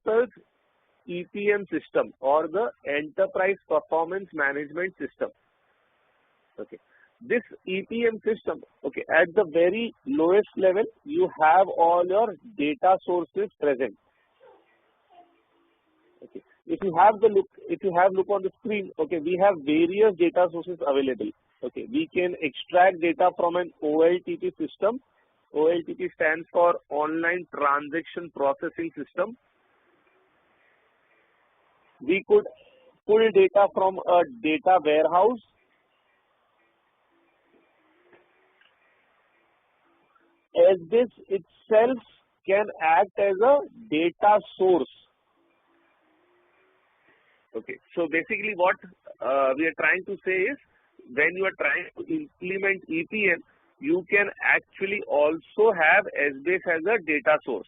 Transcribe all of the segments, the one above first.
Oracle's EPM system or the Enterprise Performance Management System. Okay. This EPM system, okay, at the very lowest level, you have all your data sources present. Okay. If you have look on the screen, okay, we have various data sources available. Okay, we can extract data from an OLTP system. OLTP stands for Online Transaction Processing System. We could pull data from a data warehouse. As this itself can act as a data source. Okay, so basically what we are trying to say is, when you are trying to implement EPM, you can actually also have SBase as a data source.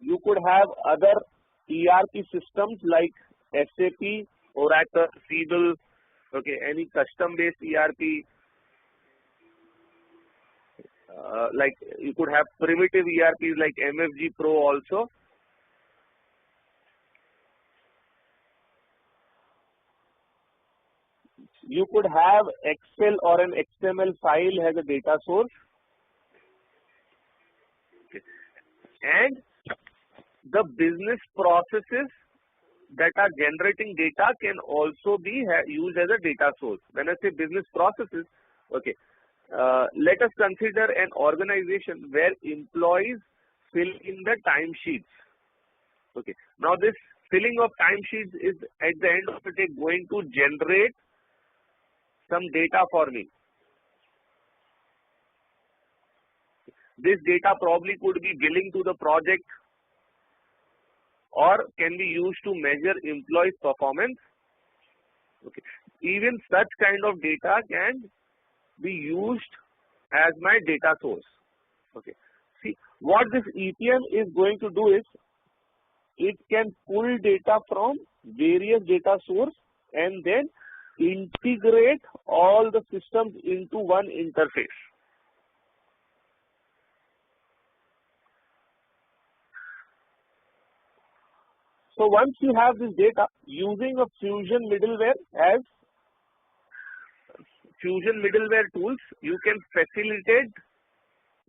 You could have other ERP systems like SAP, Oracle, Siebel, okay, any custom-based ERP. Like you could have primitive ERPs like MFG Pro also. You could have Excel or an XML file as a data source. Okay. And the business processes that are generating data can also be used as a data source. When I say business processes, okay, let us consider an organization where employees fill in the timesheets. Okay. Now this filling of timesheets is at the end of the day going to generate some data for me. This data probably could be billing to the project or can be used to measure employees' performance. Okay. Even such kind of data can be used as my data source. Okay. See, what this EPM is going to do is, it can pull data from various data sources and then integrate all the systems into one interface. So once you have this data, using a Fusion middleware as Fusion middleware tools, you can facilitate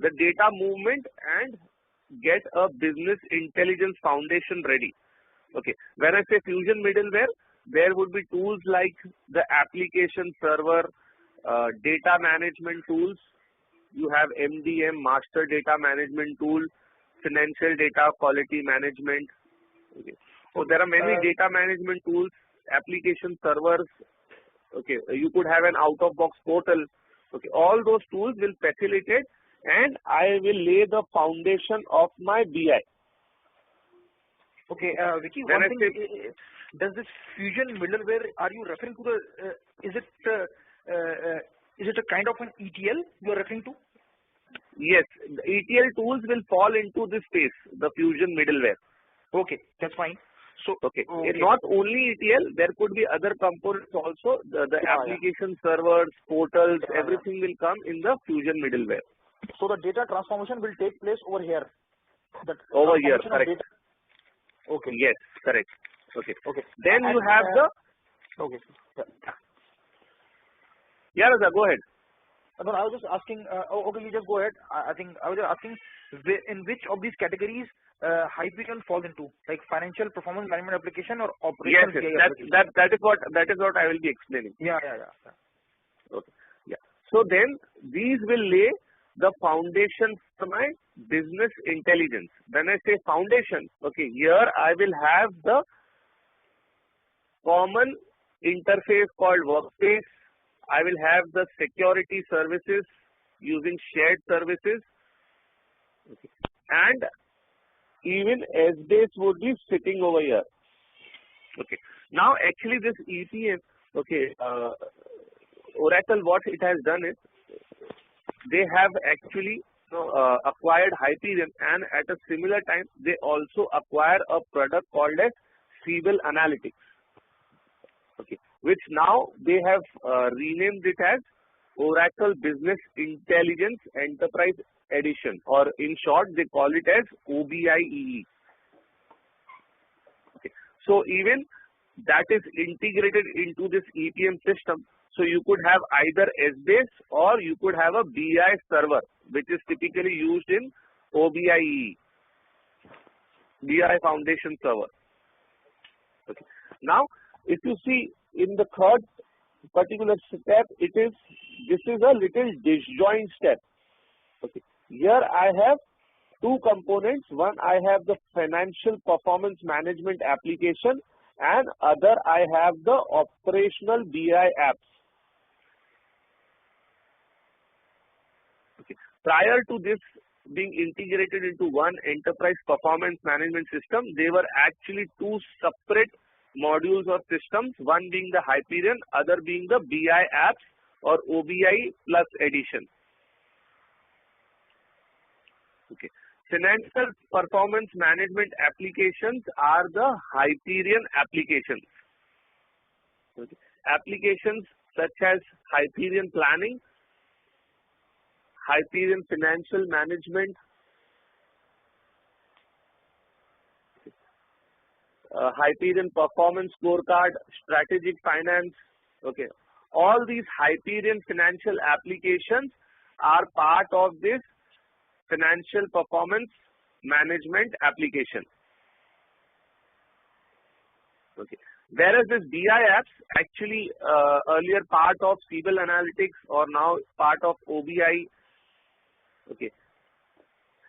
the data movement and get a business intelligence foundation ready. Okay. When I say Fusion middleware, there would be tools like the application server, data management tools. You have MDM, master data management tool, financial data quality management. Okay. So there are many data management tools, application servers. Okay. You could have an out-of-box portal. Okay. All those tools will facilitate, and I will lay the foundation of my BI. Okay, Vicky, one thing, does this Fusion middleware, are you referring to the, is it a kind of an ETL you are referring to? Yes, the ETL tools will fall into this space, the Fusion middleware. Okay, that's fine. So, okay. Not only ETL, there could be other components also, the application servers, portals, everything will come in the Fusion middleware. So the data transformation will take place over here. Over here, correct. Okay. Yes, correct. Okay. Okay. Then you have the. Okay. Yeah, Raza, go ahead. No, I was just asking. Okay, you just go ahead. I think I was just asking, in which of these categories Hyperion falls into, like financial performance management application or operations? Yes, that is what I will be explaining. Yeah. Okay. Yeah. So then these will lay the foundation for my business intelligence. When I say foundation, okay, here I will have the common interface called workspace. I will have the security services using shared services. Okay. And even SBase would be sitting over here. Okay. Now actually this EPM, okay, Oracle, what it has done is, they have actually acquired Hyperion, and at a similar time they also acquire a product called as Siebel Analytics. Okay, which now they have renamed it as Oracle Business Intelligence Enterprise addition, or in short they call it as OBIEE. Okay. So even that is integrated into this EPM system. So you could have either SBase or you could have a BI server, which is typically used in OBIEE, BI Foundation server. Okay. Now, if you see in the third particular step, this is a little disjoint step. Okay. Here I have two components. One, I have the financial performance management application, and other I have the operational BI apps. Okay. Prior to this being integrated into one enterprise performance management system, they were actually two separate modules or systems, one being the Hyperion, other being the BI apps or OBI plus edition. Okay. Financial performance management applications are the Hyperion applications. Okay. Applications such as Hyperion planning, Hyperion financial management, Hyperion performance scorecard, strategic finance. Okay, all these Hyperion financial applications are part of this financial performance management application. Okay, whereas this BI apps actually earlier part of Siebel Analytics or now part of OBI. Okay,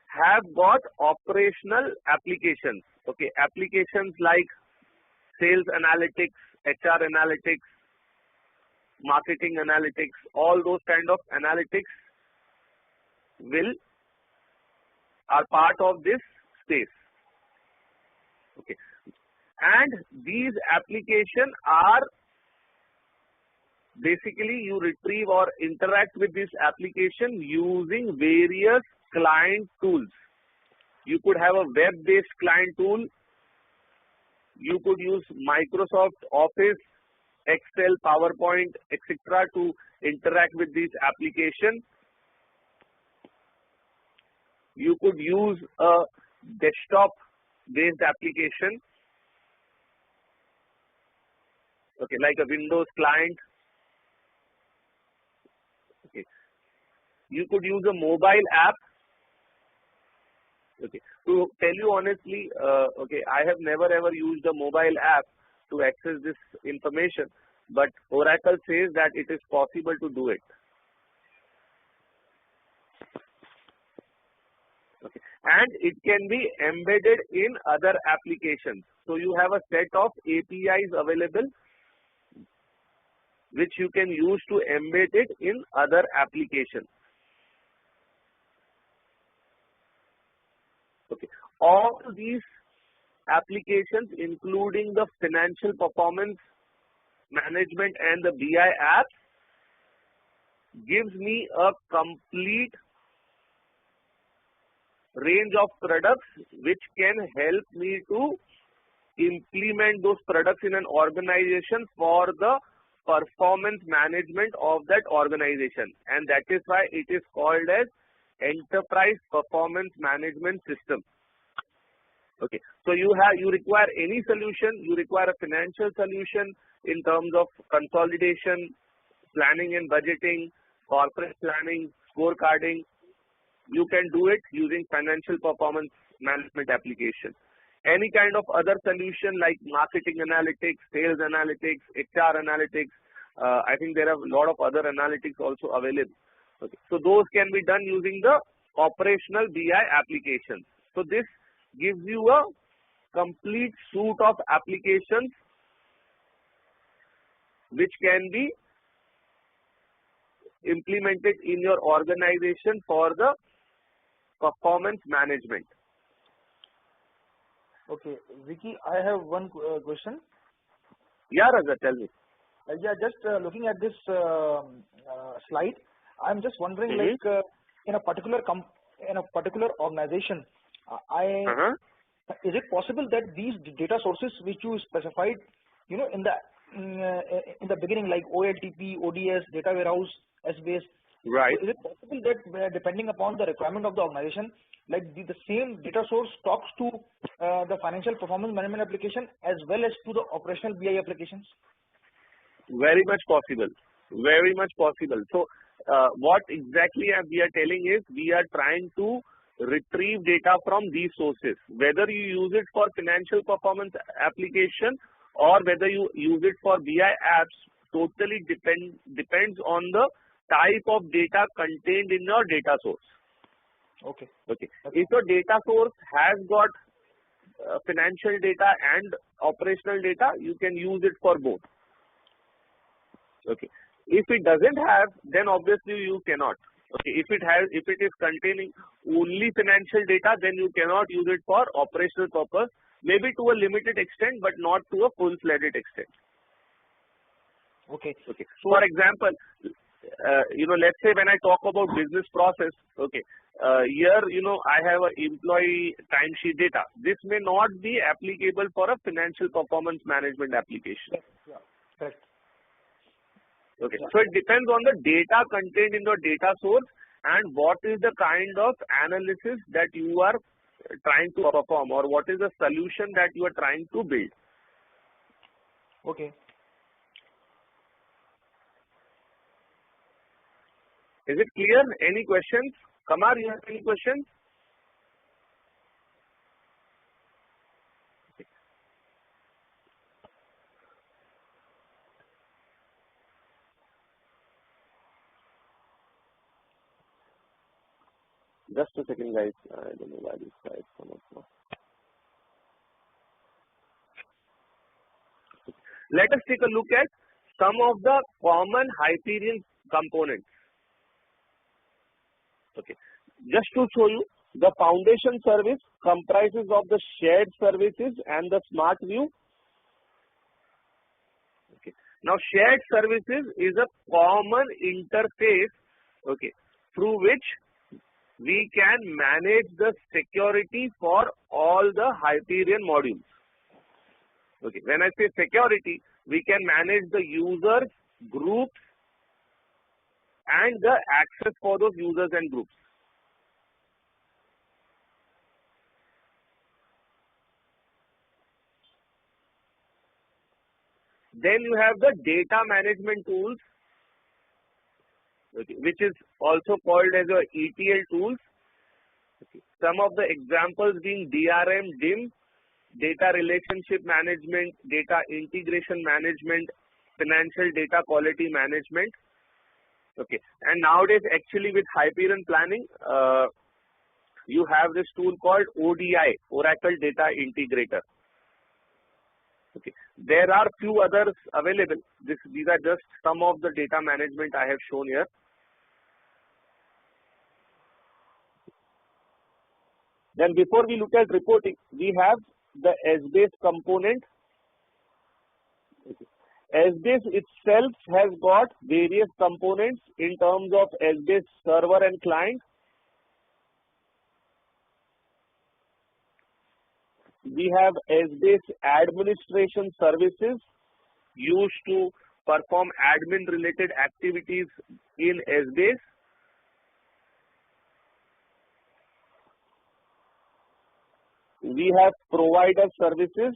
have got operational applications. Okay, applications like sales analytics, HR analytics, marketing analytics, all those kind of analytics are part of this space. Okay, and these applications are basically you retrieve or interact with this application using various client tools. You could have a web-based client tool. You could use Microsoft Office, Excel, PowerPoint, etc. to interact with these applications. You could use a desktop-based application, okay, like a Windows client. Okay, you could use a mobile app. Okay, to tell you honestly, okay, I have never ever used a mobile app to access this information, but Oracle says that it is possible to do it. Okay, and it can be embedded in other applications. So you have a set of APIs available which you can use to embed it in other applications. Okay, all these applications, including the financial performance management and the BI apps, gives me a complete range of products which can help me to implement those products in an organization for the performance management of that organization, and that is why it is called as enterprise performance management system. Okay, so you require any solution. You require a financial solution in terms of consolidation, planning and budgeting, corporate planning, scorecarding. You can do it using financial performance management application. Any kind of other solution like marketing analytics, sales analytics, HR analytics, I think there are a lot of other analytics also available. Okay, so those can be done using the operational BI applications. So this gives you a complete suite of applications which can be implemented in your organization for the performance management. Okay, Vicky, I have one question. Yeah, Raja, tell me. Yeah, just looking at this slide, I'm just wondering, like in a particular organization, is it possible that these data sources which you specified, you know, in the beginning, like OLTP, ODS, data warehouse, SBase, Right. So is it possible that depending upon the requirement of the organization, like the same data source talks to the financial performance management application as well as to the operational BI applications? Very much possible. Very much possible. So what exactly we are telling is we are trying to retrieve data from these sources. Whether you use it for financial performance application or whether you use it for BI apps totally depends on the type of data contained in your data source. Okay. Okay. If your data source has got financial data and operational data, you can use it for both. Okay. If it doesn't have, then obviously you cannot. Okay. If it is containing only financial data, then you cannot use it for operational purpose. Maybe to a limited extent, but not to a full-fledged extent. Okay. Okay. So, for example, let's say when I talk about business process, okay, here, I have an employee timesheet data. This may not be applicable for a financial performance management application. Yeah. Correct. Okay. So it depends on the data contained in your data source and what is the kind of analysis that you are trying to perform, or what is the solution that you are trying to build. Okay. Is it clear? Any questions? Kamar, you have any questions? Just a second, guys. I don't know why this guy is come up now. Let us take a look at some of the common Hyperion components. Okay. Just to show you, the foundation service comprises of the shared services and the smart view. Okay. Now, shared services is a common interface, okay, through which we can manage the security for all the Hyperion modules. Okay. When I say security, we can manage the users, groups, and the access for those users and groups. Then you have the data management tools, okay, which is also called as a ETL tools. Okay. Some of the examples being DRM, DIM, data relationship management, data integration management, financial data quality management. Okay. And nowadays, actually, with Hyperion planning, you have this tool called ODI, Oracle Data Integrator. Okay. There are few others available. These are just some of the data management I have shown here. Then before we look at reporting, we have the SBase component. Okay. SBase itself has got various components in terms of SBase server and client. We have SBase administration services used to perform admin related activities in SBase. We have provider services.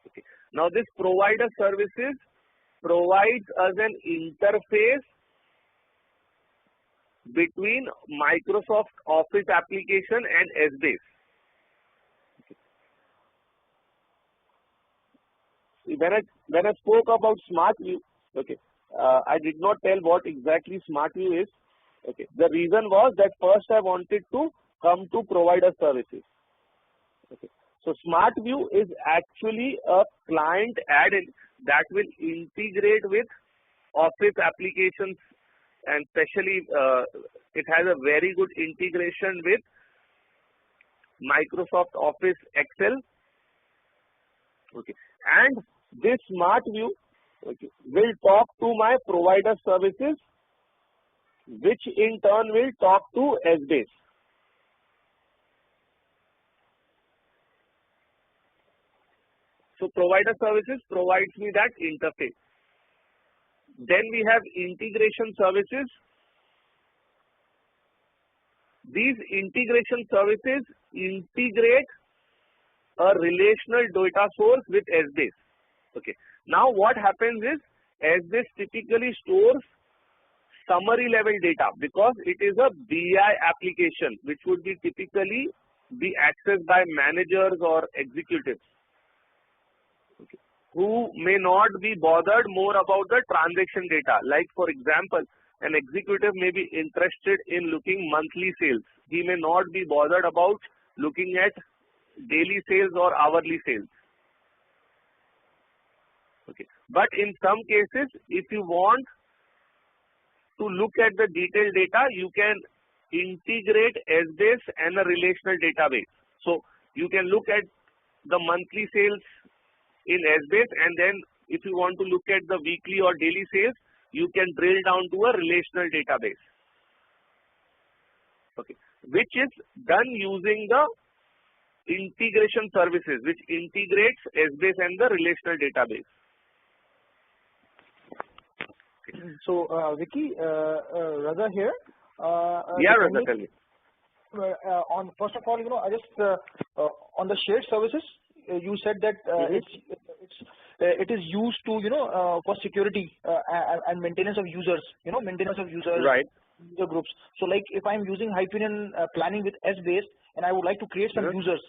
Okay. Now this provider services provides us an interface between Microsoft Office application and SBase. When I spoke about Smart View, okay, I did not tell what exactly Smart View is. Okay, the reason was that first I wanted to come to provider services. Okay, so Smart View is actually a client add-in that will integrate with Office applications, and especially it has a very good integration with Microsoft Office Excel. Okay, and this Smart View, okay, will talk to my provider services, which in turn will talk to SBase. So provider services provides me that interface. Then we have integration services, These integration services integrate a relational data source with SBase. Okay. Now what happens is SBase typically stores summary level data because it is a BI application which would be typically be accessed by managers or executives, okay, who may not be bothered more about the transaction data. Like for example, an executive may be interested in looking monthly sales. He may not be bothered about looking at daily sales or hourly sales. Okay. But in some cases, if you want to look at the detailed data, you can integrate SBase and a relational database. So you can look at the monthly sales in SBase, and then if you want to look at the weekly or daily sales, you can drill down to a relational database. Okay, which is done using the integration services, which integrates SBase and the relational database. So, Vicky, Raza here. Yeah, Raza, tell me. On first of all, I just on the shared services, you said that it is used to for security and maintenance of users, Right. User groups. So, like if I'm using Hyperion planning with SBase and I would like to create some users,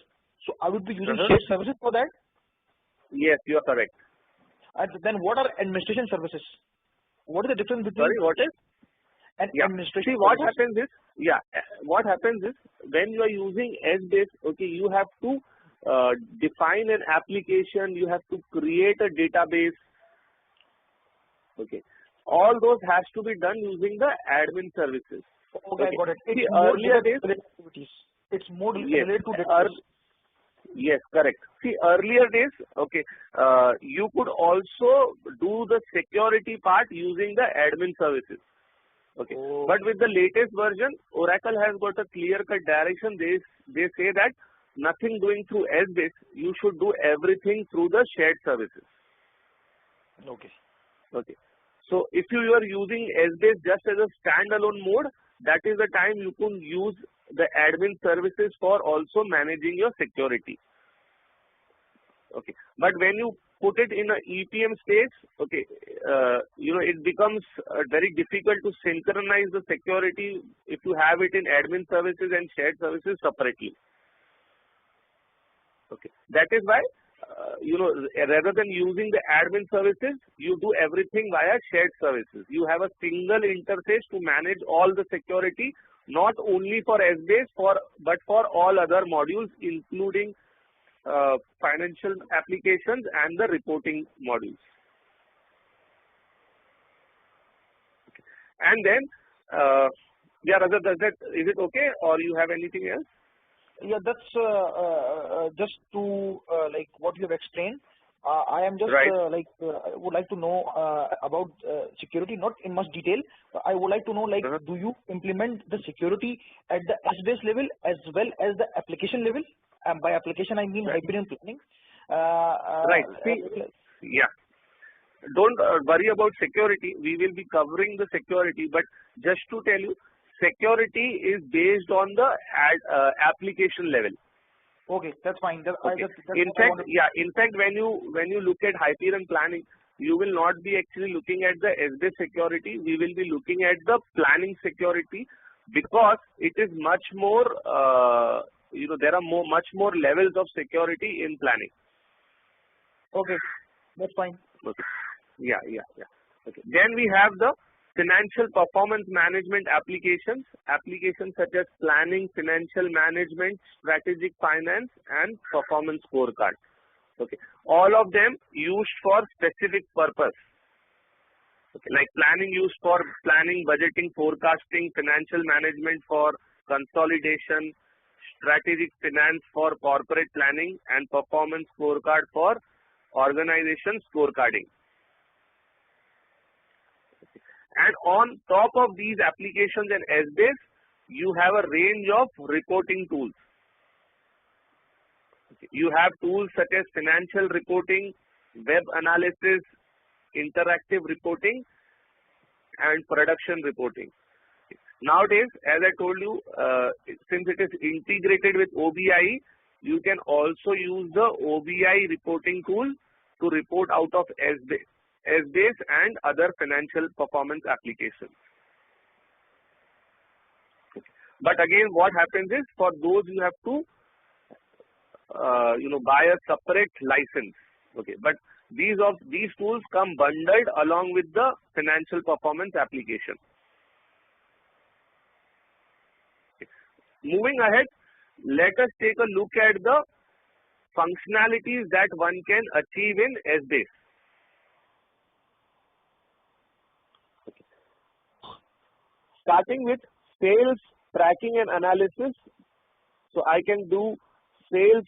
so I would be using shared services for that. Yes, you are correct. And then what are administration services? What is the difference between? Sorry, what is? Administration. See, what happens is, what happens is when you are using SBase, okay, you have to define an application, you have to create a database, okay. All those has to be done using the admin services. Okay, got it. See, earlier days, it's more related to database. Yes, correct. See, earlier days, okay, you could also do the security part using the admin services. Okay, but with the latest version, Oracle has got a clear-cut direction. They say that nothing doing through SBase, you should do everything through the shared services. Okay. Okay. So if you are using SBase just as a standalone mode, that is the time you can use the admin services for also managing your security. Okay, but when you put it in a EPM stage, okay, it becomes very difficult to synchronize the security if you have it in admin services and shared services separately. Okay, that is why rather than using the admin services, you do everything via shared services. You have a single interface to manage all the security, not only for SBase but for all other modules, including financial applications and the reporting modules. Okay. And then, Raja, is it okay, or you have anything else? Yeah, that's just to like what you have explained. I am just would like to know about security, not in much detail. I would like to know, do you implement the security at the SBase level as well as the application level? By application, I mean Hyperion planning. Right. See, don't worry about security. We will be covering the security, but just to tell you, security is based on the application level. Okay, that's fine. Okay. In fact, when you look at Hyperion planning, you will not be actually looking at the SBase security. We will be looking at the planning security, because it is much more. There are much more levels of security in planning. Okay, that's fine. Okay. Yeah. Okay. Then we have the financial performance management applications such as planning, financial management, strategic finance, and performance scorecard. Okay, all of them used for specific purpose. Okay, like planning used for planning, budgeting, forecasting, financial management for consolidation, strategic finance for corporate planning, and performance scorecard for organization scorecarding. And on top of these applications and SBase, you have a range of reporting tools. Okay. You have tools such as financial reporting, web analysis, interactive reporting, and production reporting. Okay. Nowadays, as I told you, since it is integrated with OBI, you can also use the OBI reporting tool to report out of SBase and other financial performance applications. But again, what happens is, for those you have to buy a separate license. Okay, but these tools come bundled along with the financial performance application. Okay. Moving ahead, let us take a look at the functionalities that one can achieve in SBase. Okay. Starting with sales tracking and analysis. So I can do sales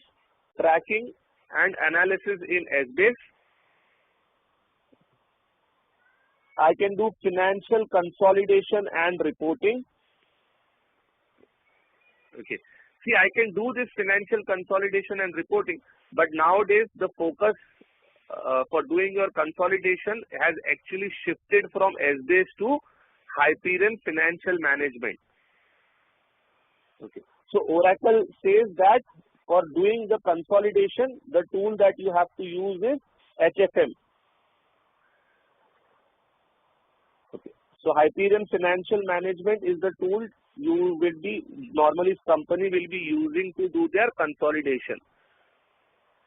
tracking and analysis in SBase. I can do financial consolidation and reporting. Okay. See, I can do this financial consolidation and reporting, but nowadays the focus for doing your consolidation has actually shifted from SBase to Hyperion Financial Management. Okay. So Oracle says that for doing the consolidation, the tool that you have to use is HFM. Okay. So Hyperion Financial Management is the tool you will be, normally company will be using to do their consolidation.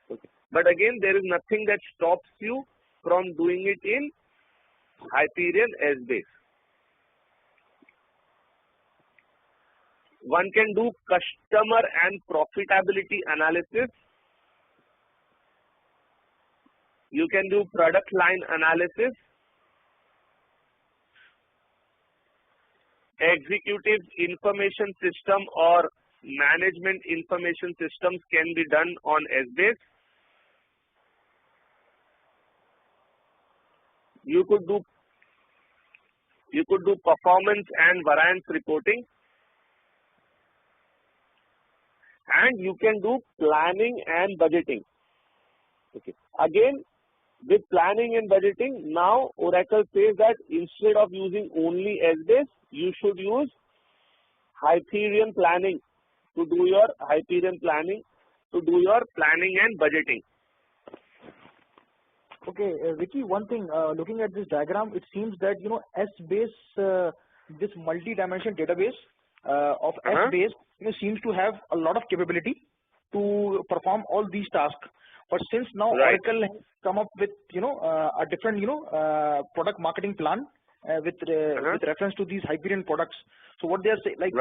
Okay. But again, there is nothing that stops you from doing it in Hyperion SBase. One can do customer and profitability analysis. You can do product line analysis. Executive information system or management information systems can be done on SBase. You could do performance and variance reporting. And you can do planning and budgeting. Okay. Again, with planning and budgeting, now Oracle says that instead of using only SBase, you should use Hyperion planning to do your planning and budgeting. Okay, Vicky, one thing, looking at this diagram, it seems that, SBase, this multi-dimensional database of SBase, seems to have a lot of capability to perform all these tasks. But since now Oracle has come up with, a different, product marketing plan with reference to these Hyperion products. So what they are saying, like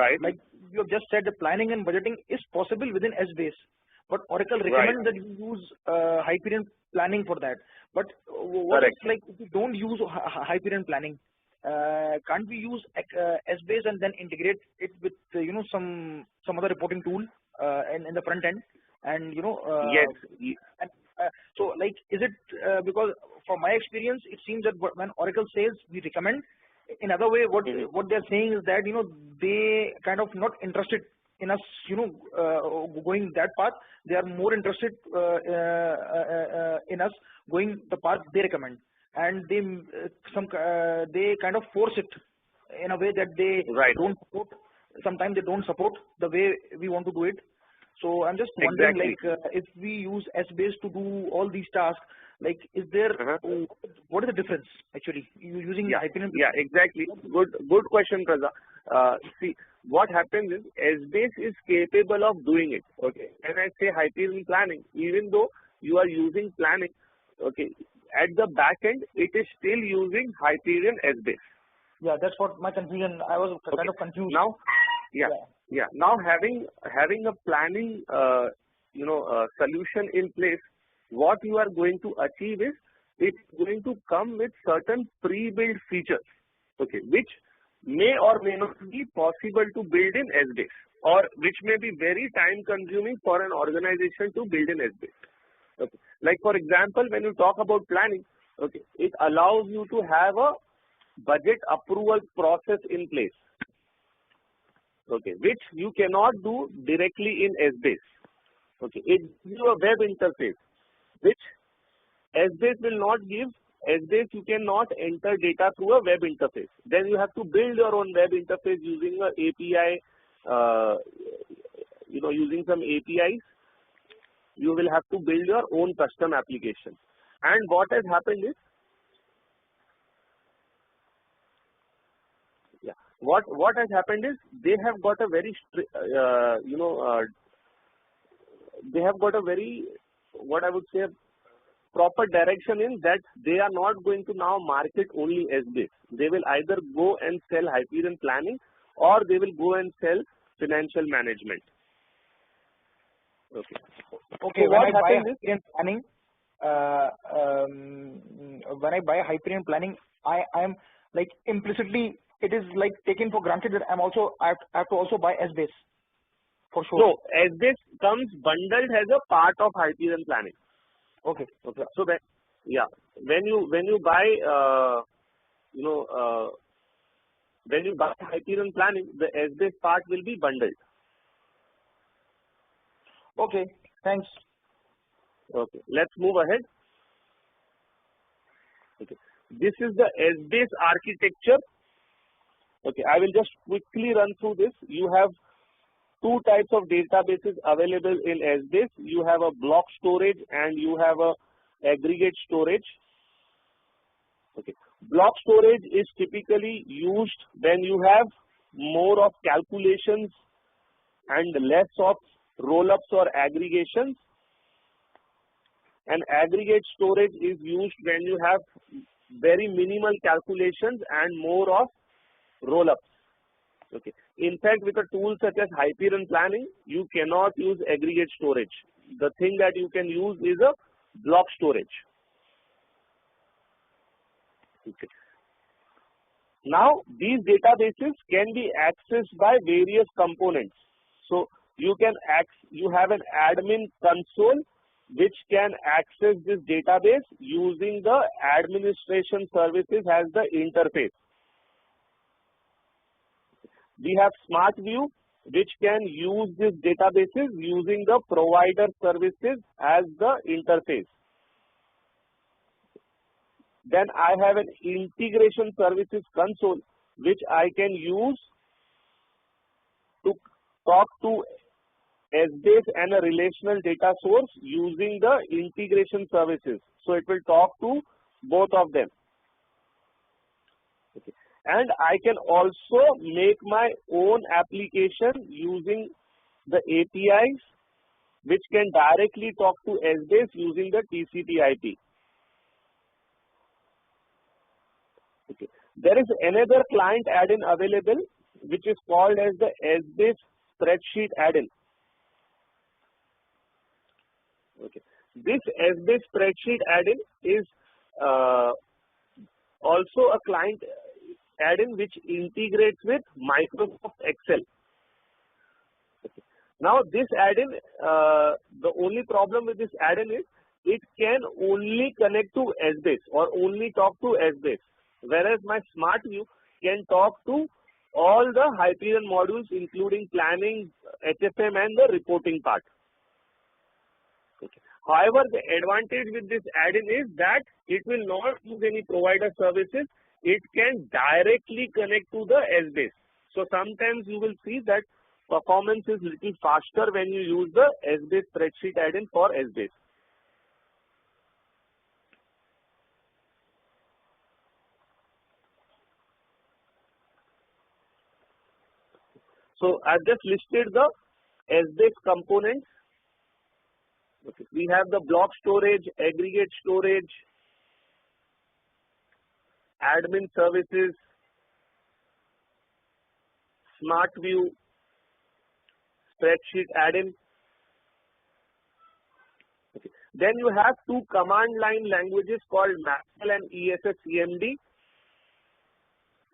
you have just said, the planning and budgeting is possible within SBase. But Oracle recommends that you use Hyperion planning for that. But what if, like, if you don't use Hyperion planning? Can't we use SBase and then integrate it with some other reporting tool in the front end, and yes. And, so like, is it because from my experience it seems that when Oracle says we recommend, in other way what they're saying is that they kind of not interested in us going that path. They are more interested in us going the path they recommend. And they kind of force it in a way that they don't support. Sometimes they don't support the way we want to do it. So I'm just wondering, like, if we use SBase to do all these tasks, like, is there what is the difference actually using Hyperion? Yeah, exactly. Good question, Praza. See, what happens is SBase is capable of doing it. Okay, when I say Hyperion planning, even though you are using planning, okay, at the back end, it is still using Hyperion SBase. Yeah, that's what my confusion. I was kind of confused. Now, now having a planning, solution in place, what you are going to achieve is it's going to come with certain pre-built features, okay, which may or may not be possible to build in SBase, or which may be very time-consuming for an organization to build in SBase. Okay. Like, for example, when you talk about planning, okay, it allows you to have a budget approval process in place, okay, which you cannot do directly in SBase. Okay, it gives you a web interface, which SBase will not give SBase you cannot enter data through a web interface. Then you have to build your own web interface using a API, using some APIs. You will have to build your own custom application. And what has happened is, what has happened is they have got a very they have got a very, what I would say, proper direction in that they are not going to now market only SBase. They will either go and sell Hyperion planning, or they will go and sell financial management. Okay. Okay. So when I buy Hyperion planning, when I buy Hyperion planning, I am like implicitly, it is like taken for granted that I have to also buy SBase for sure. No, SBase comes bundled as a part of Hyperion planning. Okay. Okay. So when you buy when you buy Hyperion planning, the SBase part will be bundled. Okay. Thanks. Okay. Let's move ahead. Okay. This is the SBase architecture. Okay. I will just quickly run through this. You have two types of databases available in SBase. You have a block storage and you have a aggregate storage. Okay. Block storage is typically used when you have more of calculations and less of roll-ups or aggregations. And aggregate storage is used when you have very minimal calculations and more of roll-ups. Okay. In fact, with a tool such as Hyperion planning, you cannot use aggregate storage. The thing that you can use is a block storage. Okay. Now, these databases can be accessed by various components. So, you have an admin console which can access this database using the administration services as the interface. We have Smart View, which can use these databases using the provider services as the interface. Then I have an integration services console, which I can use to talk to SBase and a relational data source using the integration services. So it will talk to both of them. Okay. And I can also make my own application using the APIs, which can directly talk to SBase using the TCP/IP. Okay. There is another client add-in available, which is called as the SBase spreadsheet add-in. Okay. This SBase spreadsheet add-in is also a client add-in which integrates with Microsoft Excel. Okay. Now this add-in, the only problem with this add-in is it can only connect to SBase or only talk to SBase, whereas my Smart View can talk to all the Hyperion modules including planning, HFM and the reporting part. Okay. However, the advantage with this add-in is that it will not use any provider services. It can directly connect to the SBase. So sometimes you will see that performance is little faster when you use the SBase spreadsheet add-in for SBase. So I've just listed the SBase components. Okay. We have the block storage, aggregate storage, admin services, Smart View, spreadsheet add-in. Okay. Then you have two command line languages called Maxwell and ESS-CMD.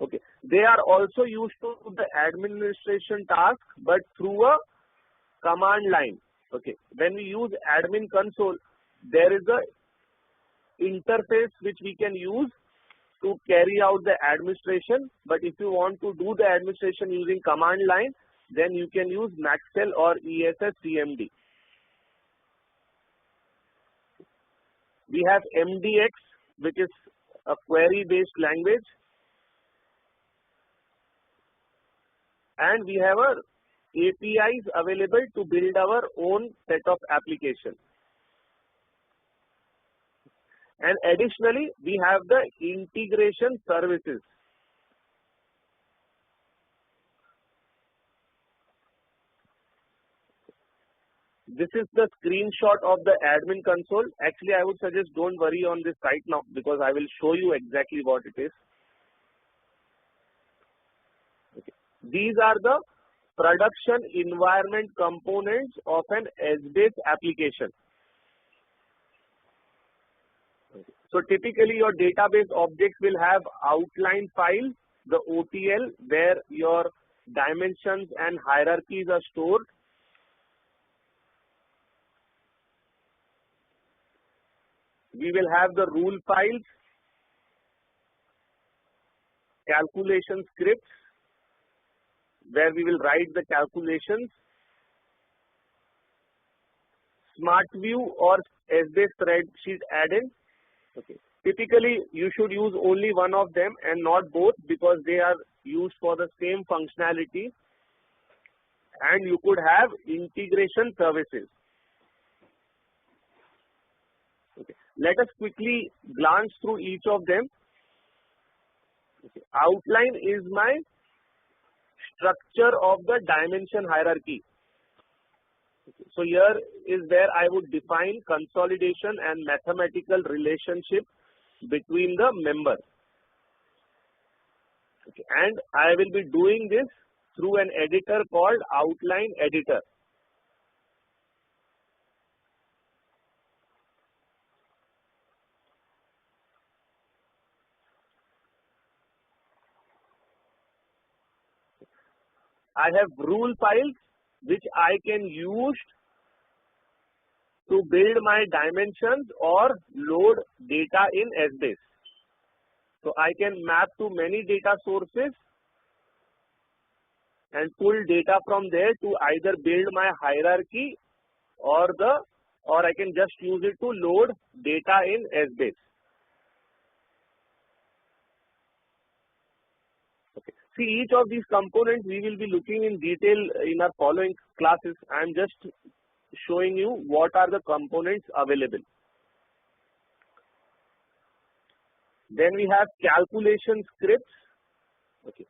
Okay. They are also used to do the administration task, but through a command line. Okay. When we use admin console, there is a interface which we can use to carry out the administration, but if you want to do the administration using command line, then you can use Maxwell or ESS-CMD. We have MDX, which is a query-based language, and we have a APIs available to build our own set of applications. And additionally, we have the integration services. This is the screenshot of the admin console. Actually, I would suggest don't worry on this site now because I will show you exactly what it is. Okay. These are the production environment components of an Essbase application. Okay. So typically your database objects will have outline files, the OTL, where your dimensions and hierarchies are stored. We will have the rule files, calculation scripts, where we will write the calculations, Smart View or Essbase spreadsheet add-in. Okay. Typically, you should use only one of them and not both because they are used for the same functionality, and you could have integration services. Okay. Let us quickly glance through each of them. Okay. Outline is my structure of the dimension hierarchy. Okay. So here is where I would define consolidation and mathematical relationship between the members. Okay. And I will be doing this through an editor called Outline Editor. I have rule files which I can use to build my dimensions or load data in Essbase. So I can map to many data sources and pull data from there to either build my hierarchy or I can just use it to load data in Essbase. Okay. See, each of these components we will be looking in detail in our following classes. I am just showing you what are the components available. Then we have calculation scripts. Okay.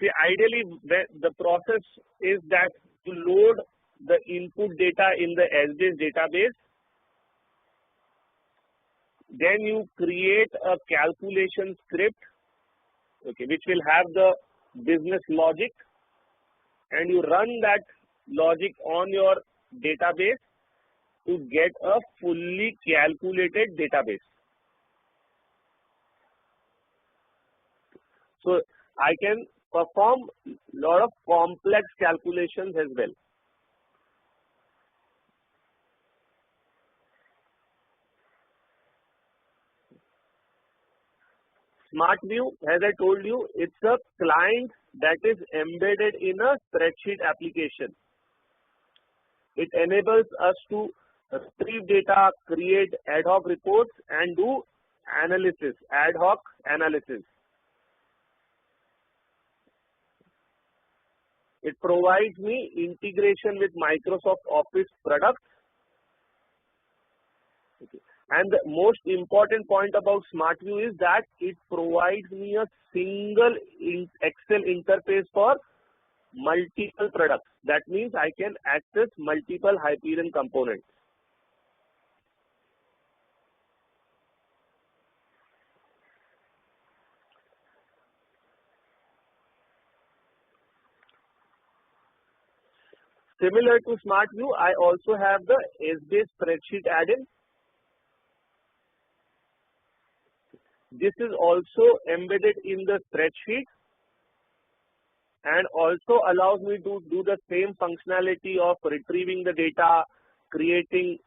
See, ideally the process is that to load the input data in the Essbase database, then you create a calculation script, okay, which will have the business logic, and you run that logic on your database to get a fully calculated database. So I can perform a lot of complex calculations as well. Smart View, as I told you, it's a client that is embedded in a spreadsheet application. It enables us to retrieve data, create ad hoc reports, and do analysis, ad hoc analysis. It provides me integration with Microsoft Office products. Okay. And the most important point about Smart View is that it provides me a single Excel interface for multiple products. That means I can access multiple Hyperion components. Similar to Smart View, I also have the Essbase spreadsheet add-in. This is also embedded in the spreadsheet and also allows me to do the same functionality of retrieving the data, creating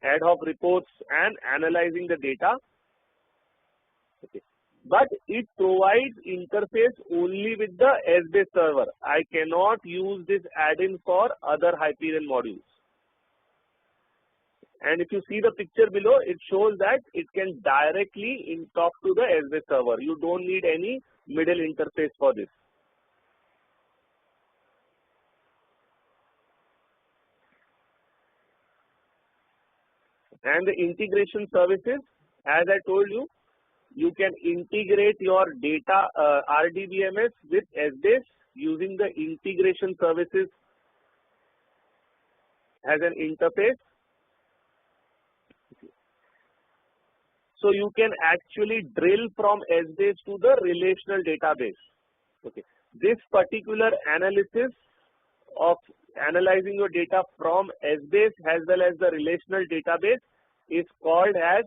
ad hoc reports, and analyzing the data. Okay. But it provides interface only with the Essbase server. I cannot use this add-in for other Hyperion modules. And if you see the picture below, it shows that it can directly talk to the S-based server. You don't need any middle interface for this. And the integration services, as I told you, you can integrate your data RDBMS with S-base using the integration services as an interface. So you can actually drill from S-base to the relational database. Okay. This particular analysis of analyzing your data from S-base as well as the relational database is called as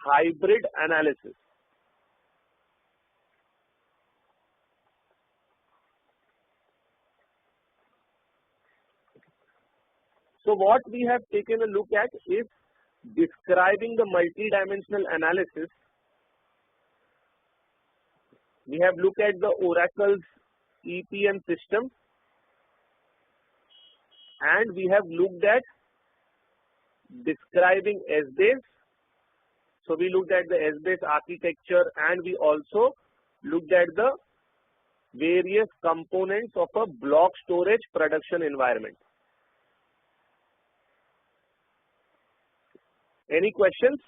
hybrid analysis. So what we have taken a look at is describing the multidimensional analysis. We have looked at the Oracle's EPM system, and we have looked at describing S-base. So we looked at the S-base architecture, and we also looked at the various components of a block storage production environment. Any questions?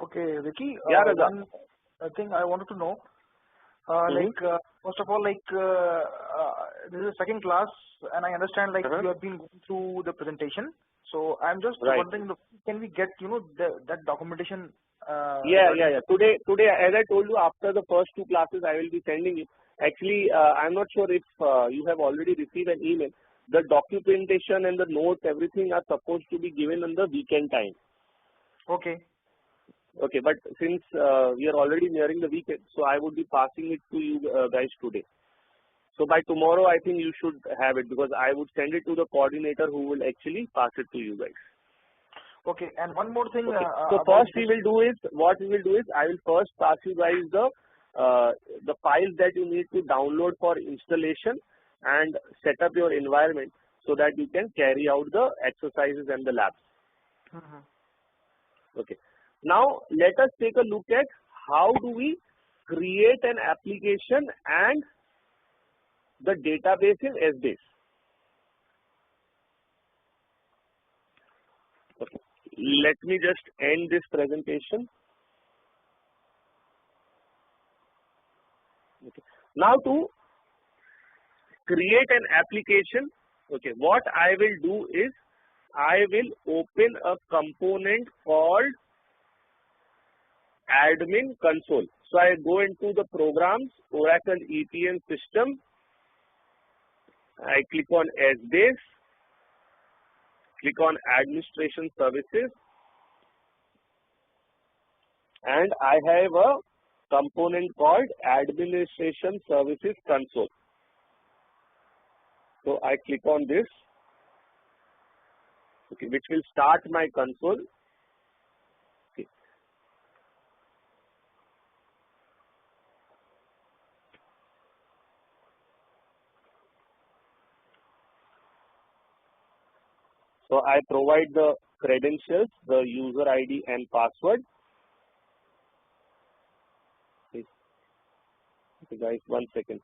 Okay, Vicky. Yeah, one thing I wanted to know, first of all, this is a second class, and I understand you have been going through the presentation. So I'm just wondering, can we get that documentation? Yeah. Today, as I told you, after the first two classes, I will be sending you. Actually, I'm not sure if you have already received an email. The documentation and the notes, everything are supposed to be given on the weekend time. Okay. Okay, but since we are already nearing the weekend, so I would be passing it to you guys today. So by tomorrow, I think you should have it, because I would send it to the coordinator who will actually pass it to you guys. Okay, and one more thing. Okay. So first we will do is, I will first pass you guys the files that you need to download for installation and set up your environment so that you can carry out the exercises and the labs. Okay. Now let us take a look at how do we create an application and the database in S-base. Okay. Let me just end this presentation. Okay. Now to create an application, okay, what I will do is I will open a component called admin console. So I go into the programs, Oracle EPM system. I click on S-base, click on administration services, and I have a component called administration services console. So I click on this, okay, which will start my console. Okay. So I provide the credentials, the user ID and password. Okay guys, 1 second.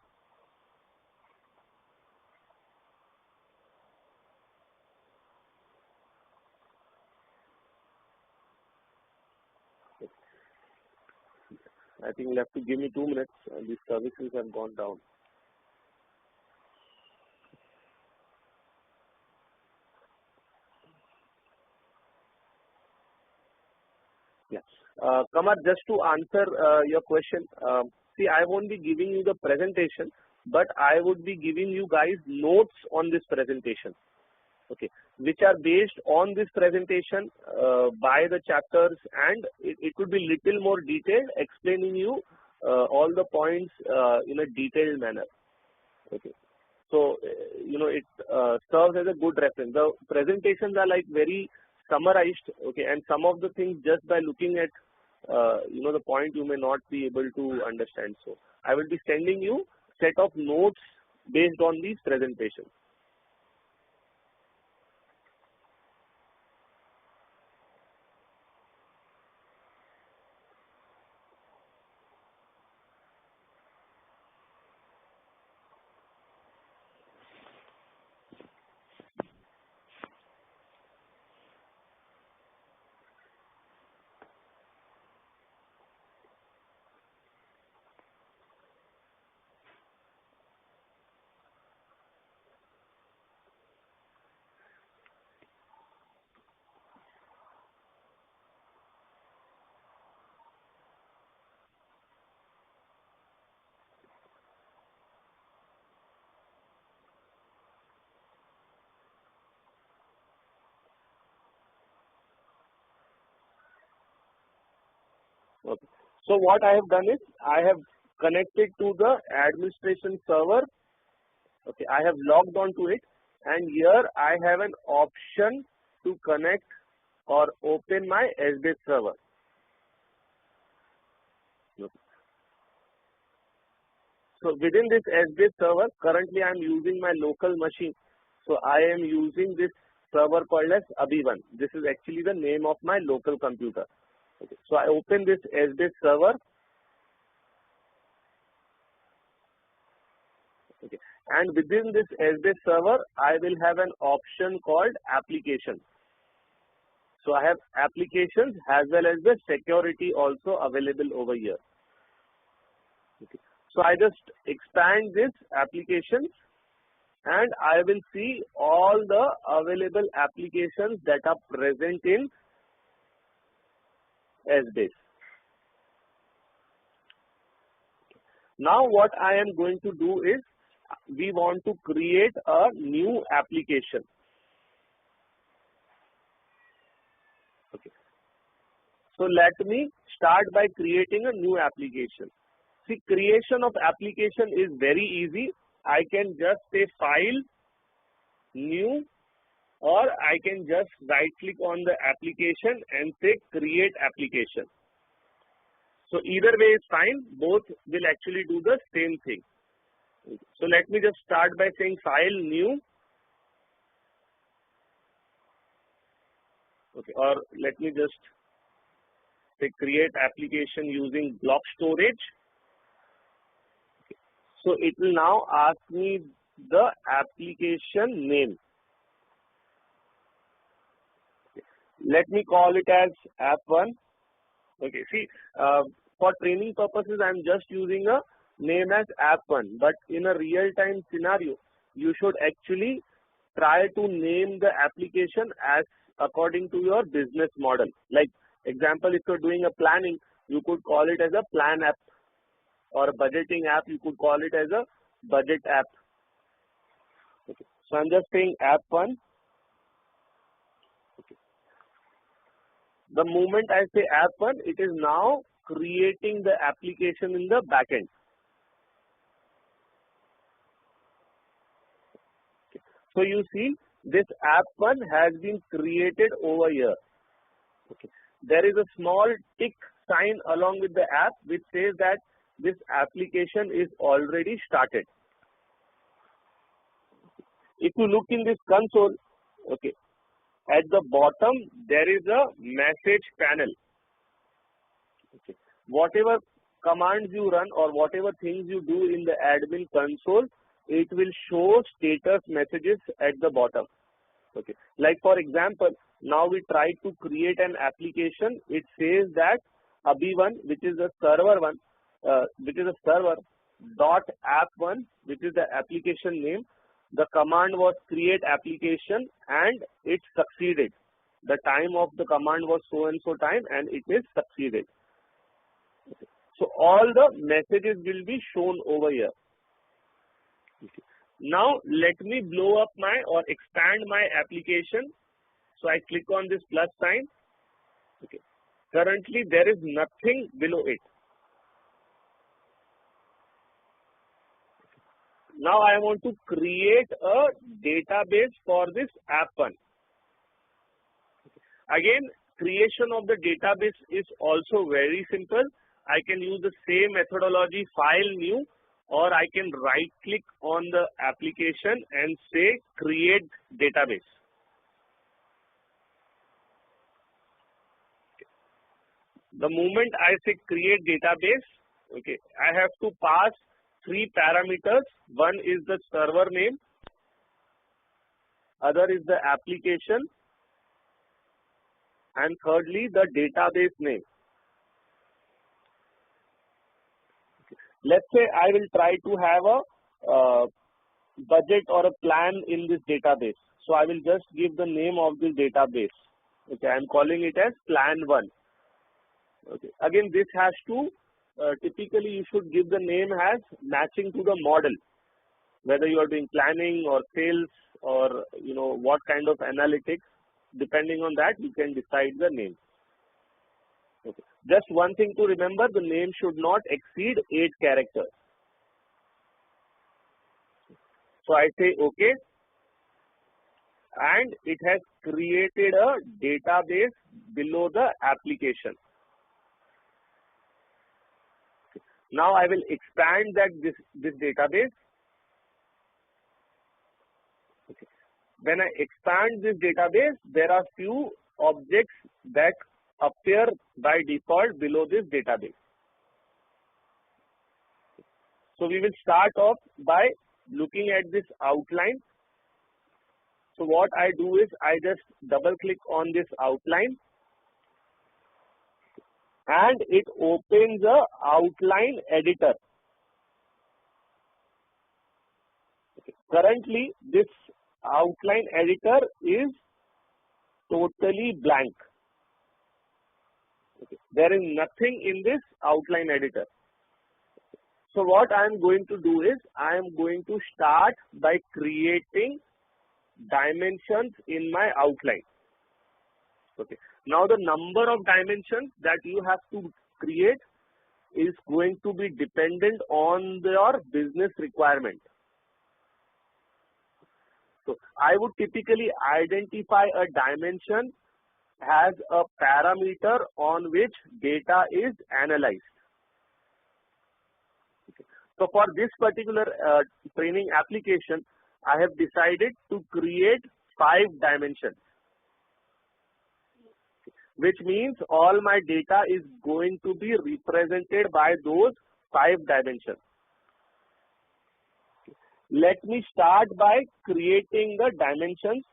I think you'll have to give me 2 minutes. These services have gone down. Yeah. Kamar, just to answer your question, see, I won't be giving you the presentation, but I would be giving you guys notes on this presentation, okay, which are based on this presentation by the chapters, and it could be little more detailed, explaining you all the points in a detailed manner. Okay. So, it serves as a good reference. The presentations are like very summarized, okay, and some of the things just by looking at, the point you may not be able to understand. So, I will be sending you set of notes based on these presentations. Okay. So what I have done is I have connected to the administration server. Okay, I have logged on to it, and here I have an option to connect or open my SBase server. Okay. So within this SBase server, currently I am using my local machine. So I am using this server called as Abhi1. This is actually the name of my local computer. Okay. So I open this SBase server. Okay. And within this SBase server, I will have an option called applications. So I have applications as well as the security also available over here. Okay. So I just expand this applications, and I will see all the available applications that are present in SBase. Now what I am going to do is, we want to create a new application. Okay. So let me start by creating a new application. See, creation of application is very easy. I can just say file, new, or I can just right click on the application and say create application. So either way is fine. Both will actually do the same thing. So let me just start by saying file, new. Okay, or let me just say create application using block storage. Okay. So it will now ask me the application name. Okay. Let me call it as app1. Okay, see, for training purposes, I am just using a name as app1, but in a real-time scenario, you should actually try to name the application as according to your business model. Like example, if you're doing a planning, you could call it as a plan app, or a budgeting app, you could call it as a budget app. Okay. So I'm just saying app1. Okay. The moment I say app1, it is now creating the application in the backend. So you see, this app1 has been created over here. Okay. There is a small tick sign along with the app which says that this application is already started. If you look in this console, okay, at the bottom there is a message panel. Okay. Whatever commands you run or whatever things you do in the admin console, it will show status messages at the bottom. Okay. Like for example, now we try to create an application. It says that Abhi1, which is a server one, dot app1, which is the application name. The command was create application and it succeeded. The time of the command was so and so time and it is succeeded. Okay. So all the messages will be shown over here. Okay. Now let me blow up my or expand my application. So I click on this plus sign. Okay. Currently there is nothing below it. Now I want to create a database for this app1. Again, creation of the database is also very simple. I can use the same methodology, file, new, or I can right click on the application and say create database. The moment I say create database, okay, I have to pass 3 parameters. One is the server name, other is the application, and thirdly the database name. Let's say I will try to have a budget or a plan in this database. So I will just give the name of this database. Okay, I am calling it as plan 1. Okay, again this has to typically you should give the name as matching to the model, whether you are doing planning or sales or what kind of analytics. Depending on that you can decide the name. Okay. Just one thing to remember, the name should not exceed 8 characters. So I say OK, and it has created a database below the application. Now I will expand this database. Okay. When I expand this database, there are few objects that appear by default below this database. So we will start off by looking at this outline. So what I do is I just double click on this outline and it opens a outline editor. Okay. Currently this outline editor is totally blank. Okay. There is nothing in this outline editor. So what I am going to do is I am going to start by creating dimensions in my outline. Okay. Now the number of dimensions that you have to create is going to be dependent on your business requirement. So I would typically identify a dimension as a parameter on which data is analyzed. Okay. So for this particular training application, I have decided to create 5 dimensions, which means all my data is going to be represented by those 5 dimensions. Let me start by creating the dimensions.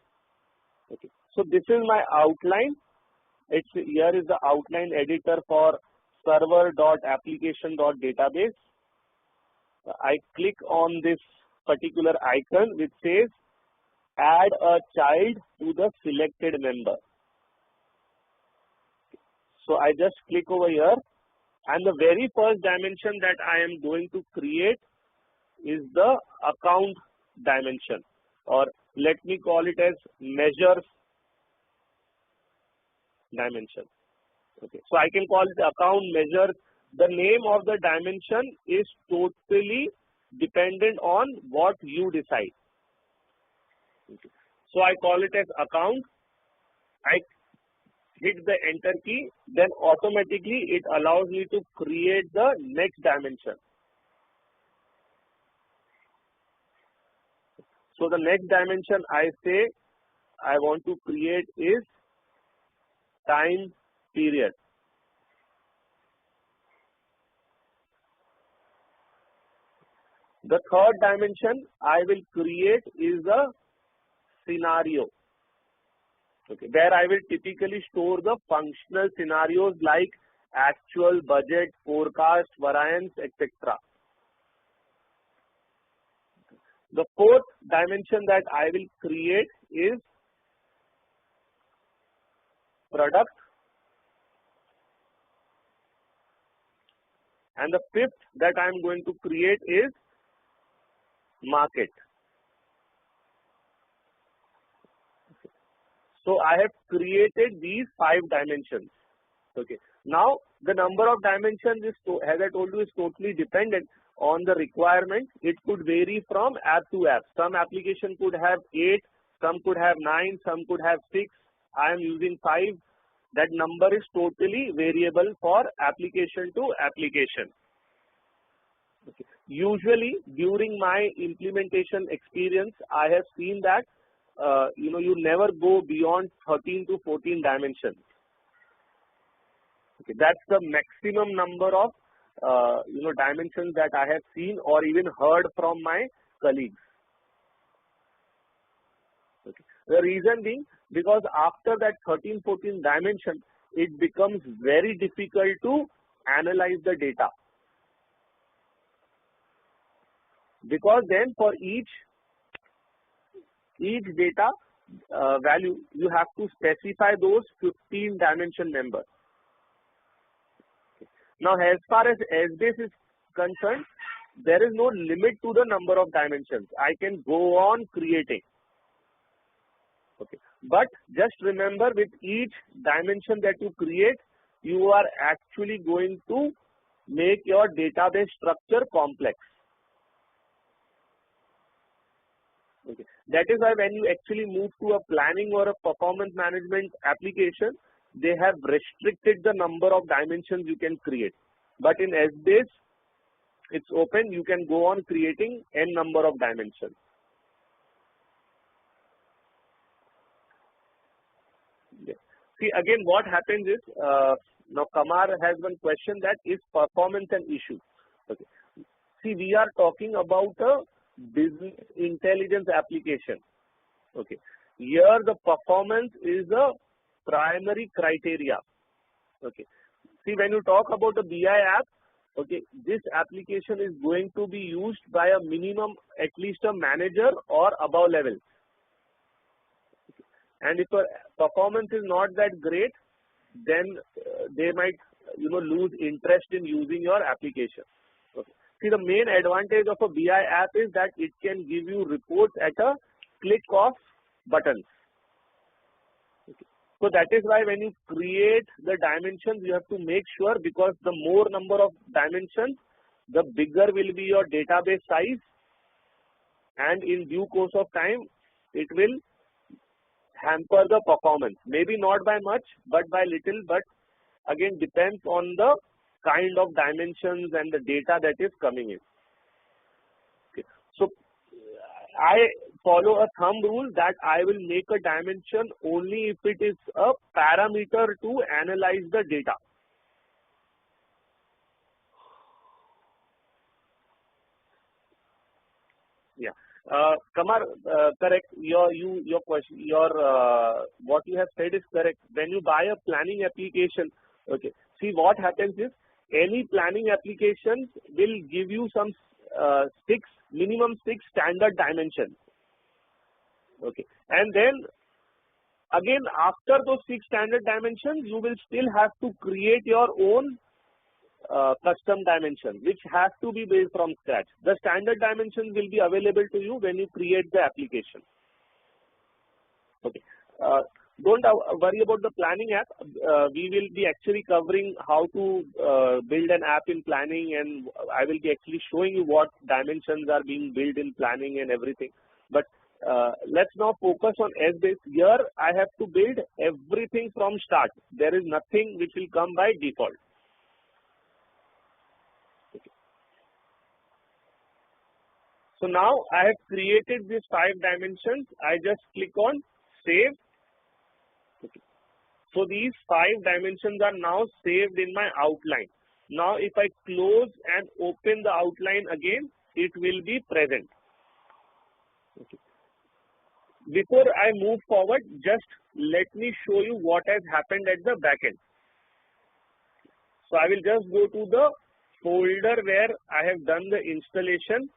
Okay. So this is my outline. Here is the outline editor for server.application.database. I click on this particular icon which says add a child to the selected member. So I just click over here, and the very first dimension that I am going to create is the account dimension, or let me call it as measures dimension. Okay, so I can call it account measures. The name of the dimension is totally dependent on what you decide. Okay. So I call it as account. I hit the enter key, then automatically it allows me to create the next dimension. So the next dimension I say I want to create is time period. The third dimension I will create is a scenario. Okay, where I will typically store the functional scenarios like actual, budget, forecast, variance, etc. The fourth dimension that I will create is product, and the fifth that I am going to create is market. So I have created these 5 dimensions. Okay. Now the number of dimensions is, as I told you, is totally dependent on the requirement. It could vary from app to app. Some application could have 8, some could have 9, some could have 6. I am using 5. That number is totally variable for application to application. Okay. usually during my implementation experience, I have seen that you never go beyond 13 to 14 dimensions. Okay, that's the maximum number of dimensions that I have seen or even heard from my colleagues. Okay. The reason being, because after that 13, 14 dimension, it becomes very difficult to analyze the data. Because then for each data value, you have to specify those 15 dimension number. Now, as far as S-base is concerned, there is no limit to the number of dimensions. I can go on creating. Okay. But just remember, with each dimension that you create, you are actually going to make your database structure complex. Okay. That is why when you actually move to a planning or a performance management application, they have restricted the number of dimensions you can create. But in S-base, it's open. You can go on creating n number of dimensions. Yeah. See, again, what happens is, now Kamar has one question, that is performance an issue? Okay. See, we are talking about a business intelligence application. Okay. Here the performance is a primary criteria. Okay. See, when you talk about a BI app, okay, this application is going to be used by a minimum, at least a manager or above level. Okay. And if a performance is not that great, then they might, lose interest in using your application. Okay. See, the main advantage of a BI app is that it can give you reports at a click of buttons. Okay. So that is why when you create the dimensions, you have to make sure, because the more number of dimensions, the bigger will be your database size, and in due course of time, it will hamper the performance. Maybe not by much, but by little, but again depends on the kind of dimensions and the data that is coming in. Okay. So I follow a thumb rule that I will make a dimension only if it is a parameter to analyze the data. Yeah. Kamar, correct. Your question, what you have said is correct. When you buy a planning application, okay. See, what happens is, any planning application will give you some minimum six standard dimensions. Okay. And then again, after those 6 standard dimensions, you will still have to create your own custom dimension, which has to be built from scratch. The standard dimensions will be available to you when you create the application. Okay. Don't worry about the planning app. We will be actually covering how to build an app in planning, and I will be actually showing you what dimensions are being built in planning and everything. But let's now focus on S-base. Here I have to build everything from start. There is nothing which will come by default. Okay. So now I have created these 5 dimensions. I just click on save. Okay. So these 5 dimensions are now saved in my outline. Now if I close and open the outline again, it will be present. Okay. Before I move forward, just let me show you what has happened at the back end. So I will just go to the folder where I have done the installation.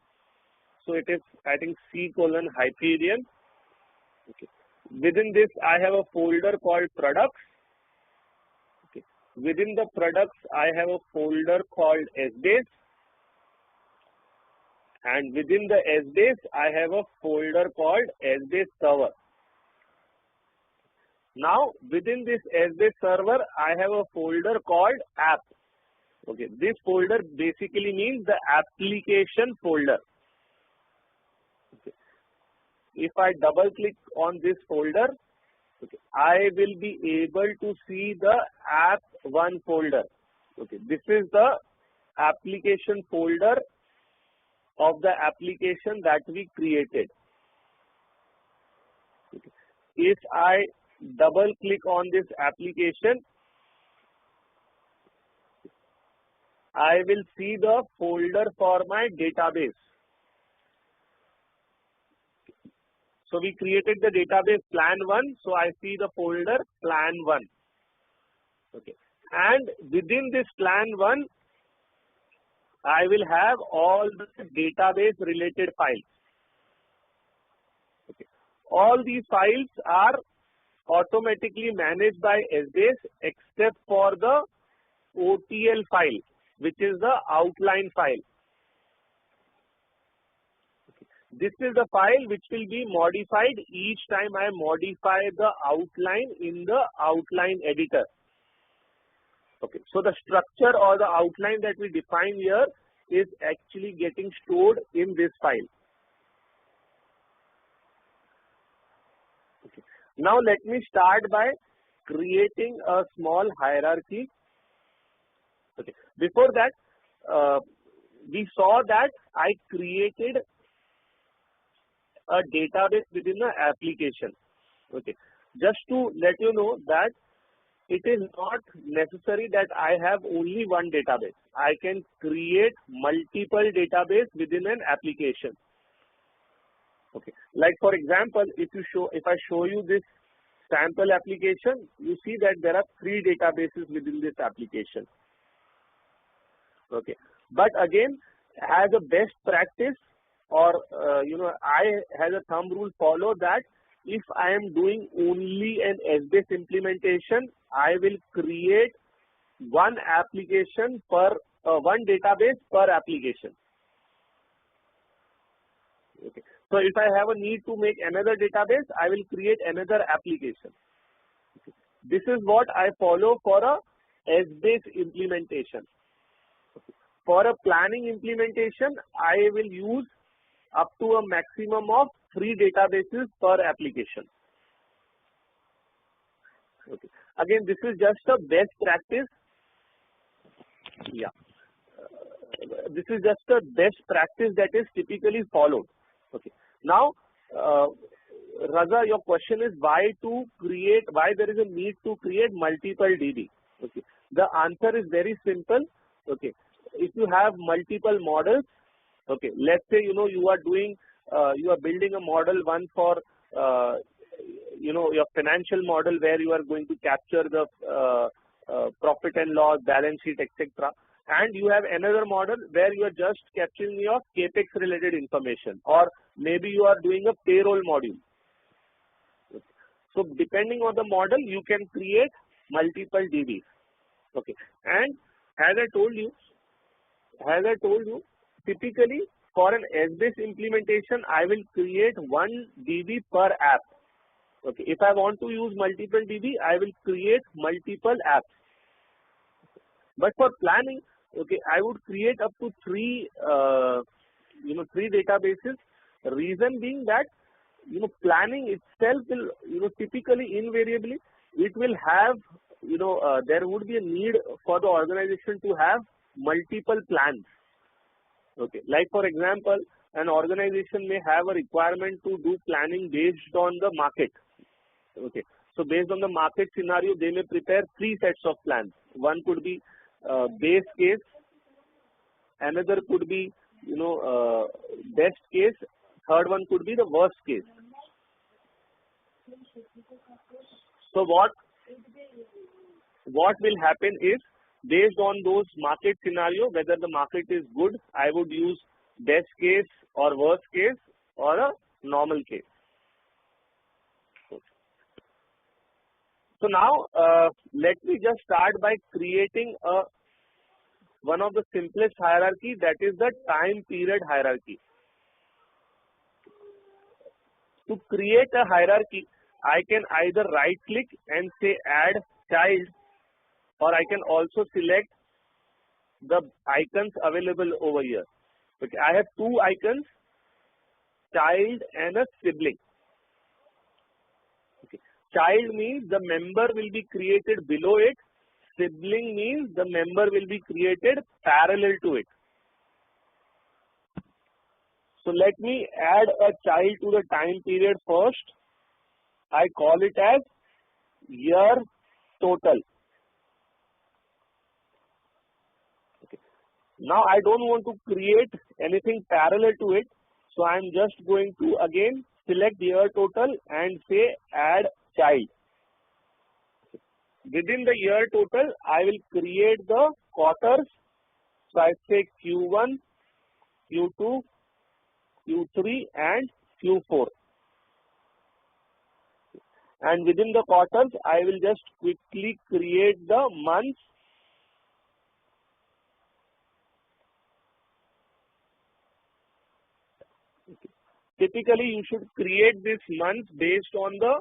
So it is, I think, C:\Hyperion. Okay. Within this, I have a folder called products. Okay. Within the products, I have a folder called S-base. And within the S-base, I have a folder called S-base server. Now, within this S-base server, I have a folder called app. Okay, this folder basically means the application folder. Okay. If I double click on this folder, okay, I will be able to see the app1 folder. Okay, this is the application folder of the application that we created. Okay. If I double click on this application, I will see the folder for my database. So we created the database plan 1. So I see the folder plan 1. Okay. And within this plan 1, I will have all the database related files. Okay. All these files are automatically managed by Sbase except for the OTL file, which is the outline file. Okay. This is the file which will be modified each time I modify the outline in the outline editor. Okay. So the structure or the outline that we define here is actually getting stored in this file. Okay. Now let me start by creating a small hierarchy. Okay. Before that, we saw that I created a database within the application. Okay. Just to let you know that it is not necessary that I have only one database. I can create multiple database within an application. Okay. Like for example, if I show you this sample application, you see that there are 3 databases within this application. Okay. But again, as a best practice, or I as a thumb rule follow that if I am doing only an Sbase implementation, I will create one application per one database per application. Okay. So if I have a need to make another database, I will create another application. Okay. This is what I follow for a Sbase implementation. Okay. For a planning implementation, I will use up to a maximum of 3 databases per application. Okay. Again, this is just a best practice. Yeah. This is just a best practice that is typically followed. Okay. Now, Raza, your question is why there is a need to create multiple DB. Okay. The answer is very simple. Okay. If you have multiple models, okay, let's say you are doing you are building a model one for your financial model where you are going to capture the profit and loss, balance sheet, etc. And you have another model where you are just capturing your capex related information, or maybe you are doing a payroll module. Okay. So depending on the model, you can create multiple DBs. Okay. And as I told you, typically for an Sbase implementation, I will create 1 DB per app. Okay. If I want to use multiple DB, I will create multiple apps. But for planning, okay, I would create up to 3 databases. Reason being that planning itself will typically invariably it will have there would be a need for the organization to have multiple plans. Okay, like for example, an organization may have a requirement to do planning based on the market. Okay, so based on the market scenario, they may prepare 3 sets of plans. One could be base case, another could be best case, third one could be the worst case. So what will happen is, based on those market scenario, whether the market is good, I would use best case or worst case or a normal case. So now let me just start by creating one of the simplest hierarchy, that is the time period hierarchy. To create a hierarchy, I can either right click and say add child, or I can also select the icons available over here. Okay, I have 2 icons, child and a sibling. Okay. Child means the member will be created below it. Sibling means the member will be created parallel to it. So let me add a child to the time period first. I call it as year total. Okay. Now I don't want to create anything parallel to it. So I am just going to again select year total and say add child. Within the year total, I will create the quarters. So I say Q1, Q2, Q3 and Q4. And within the quarters, I will just quickly create the months. Typically, you should create this month based on the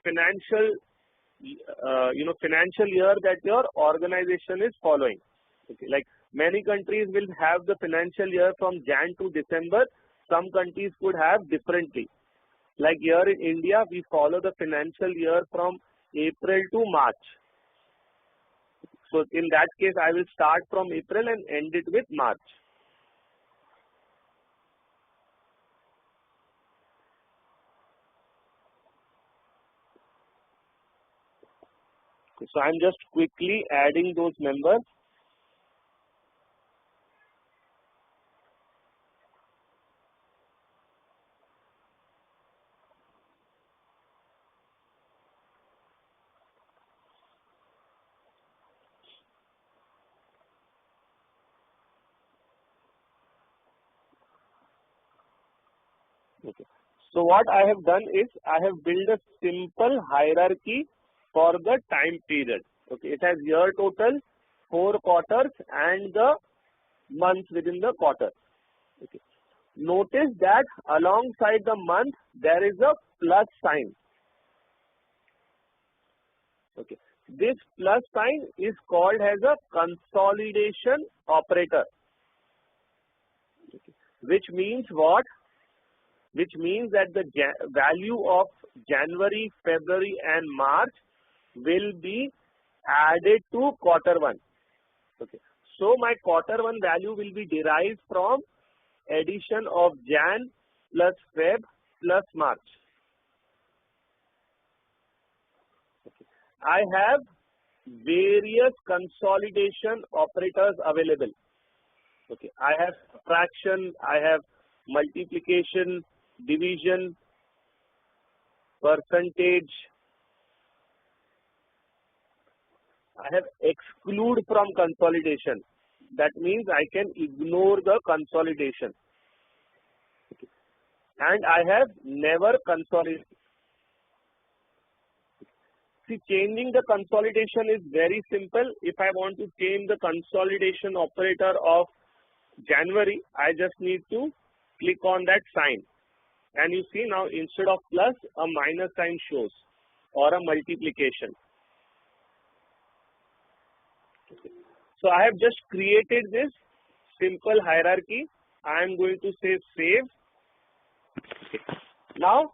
financial year that your organization is following. Okay, like many countries will have the financial year from Jan to December. Some countries could have differently. Like here in India, we follow the financial year from April to March. So in that case, I will start from April and end it with March. So I'm just quickly adding those members. Okay. So what I have done is I have built a simple hierarchy for the time period. Okay, it has year total, 4 quarters and the months within the quarter. Okay. Notice that alongside the month there is a plus sign. Okay. This plus sign is called as a consolidation operator. Okay. Which means what? Which means that the value of January, February and March will be added to quarter 1. Okay. So my quarter 1 value will be derived from addition of Jan plus Feb plus March. Okay. I have various consolidation operators available. Okay. I have subtraction, I have multiplication, division, percentage. I have exclude from consolidation. That means I can ignore the consolidation. Okay. And I have never consolidated. See, changing the consolidation is very simple. If I want to change the consolidation operator of January, I just need to click on that sign. And you see now instead of plus, a minus sign shows or a multiplication. Okay. So I have just created this simple hierarchy. I am going to say save. Okay. Now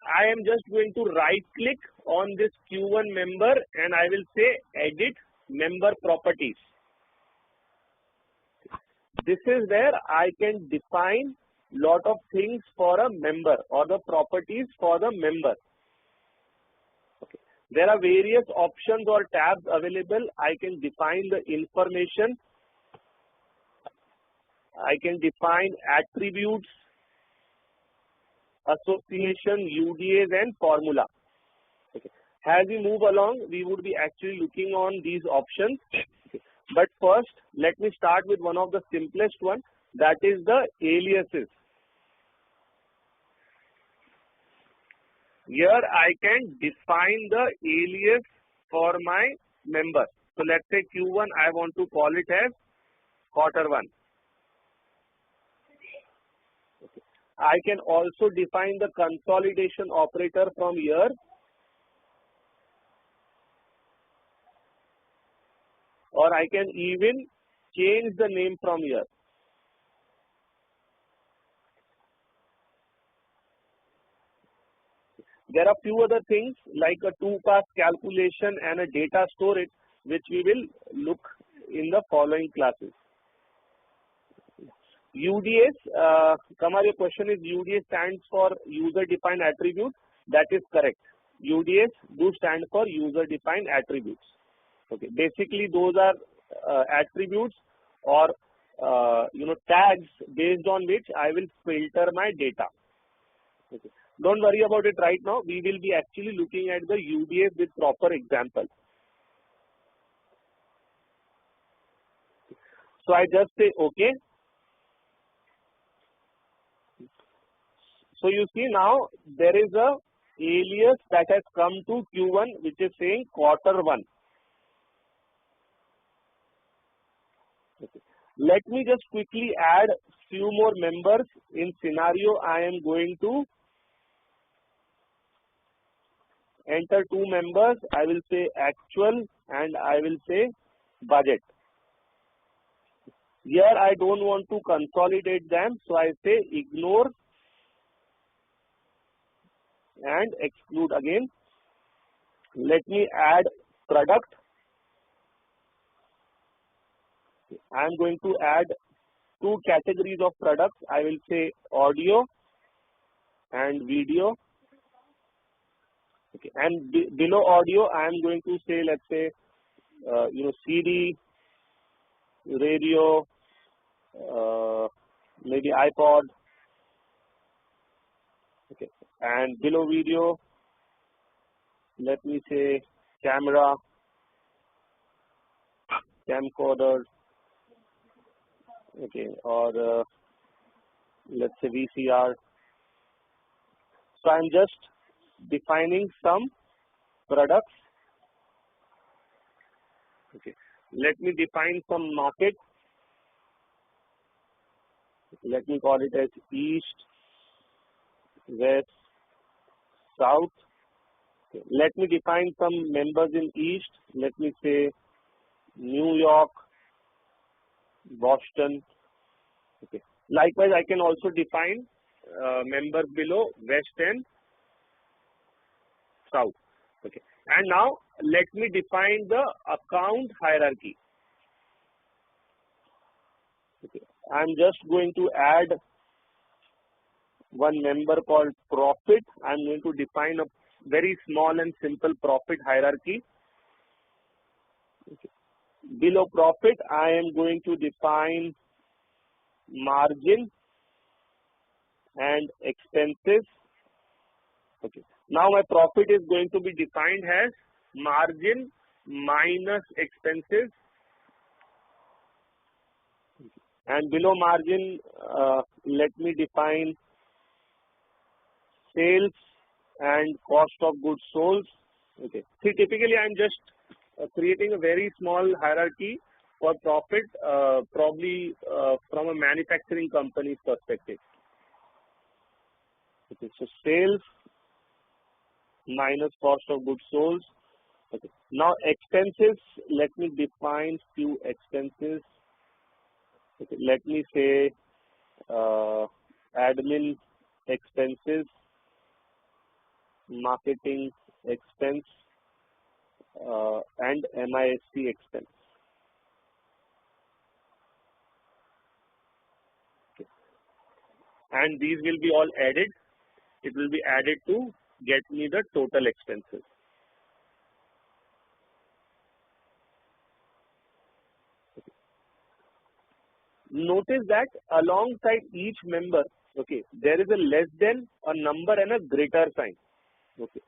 I am just going to right click on this Q1 member and I will say edit member properties. This is where I can define lot of things for a member or the properties for the member. Okay. There are various options or tabs available. I can define the information. I can define attributes, association, UDAs and formula. Okay. As we move along, we would be actually looking on these options. Okay. But first, let me start with one of the simplest one, that is the aliases. Here I can define the alias for my member. So let's say Q1, I want to call it as quarter 1. Okay. I can also define the consolidation operator from here. Or I can even change the name from here. There are few other things like a 2-pass calculation and a data storage, which we will look in the following classes. UDS, Kamar, your question is UDS stands for user defined attribute. That is correct. UDS do stand for user defined attributes. Okay. Basically, those are attributes or tags based on which I will filter my data. Okay. Don't worry about it right now. We will be actually looking at the UDS with proper example. So I just say okay. So you see now there is a alias that has come to Q1 which is saying Q1. Okay. Let me just quickly add few more members. In scenario I am going to enter two members. I will say actual and I will say budget. Here I don't want to consolidate them, so I say ignore and exclude again. Let me add product. I am going to add two categories of products. I will say audio and video. Okay. And below audio, I am going to say, let's say, CD, radio, maybe iPod. Okay. And below video, let me say camera, camcorder. Okay. Or let's say VCR. So I'm just defining some products. Okay. Let me define some market. Let me call it as East, West, South. Okay. Let me define some members in East. Let me say New York, Boston. Okay. Likewise, I can also define members below West and South. Okay. And now let me define the account hierarchy. Okay. I'm just going to add one member called profit. I'm going to define a very small and simple profit hierarchy. Okay. Below profit, I am going to define margin and expenses. Okay. Now my profit is going to be defined as margin minus expenses. And below margin, let me define sales and cost of goods sold. Okay. See, typically I'm just creating a very small hierarchy for profit, probably from a manufacturing company's perspective. Okay. So sales minus cost of goods sold. Okay. Now expenses, let me define few expenses. Okay. Let me say admin expenses, marketing expense, and MISC expense. Okay. And these will be all added. It will be added to get me the total expenses. Okay. Notice that alongside each member, okay, there is a less than, a number and a greater sign. Okay.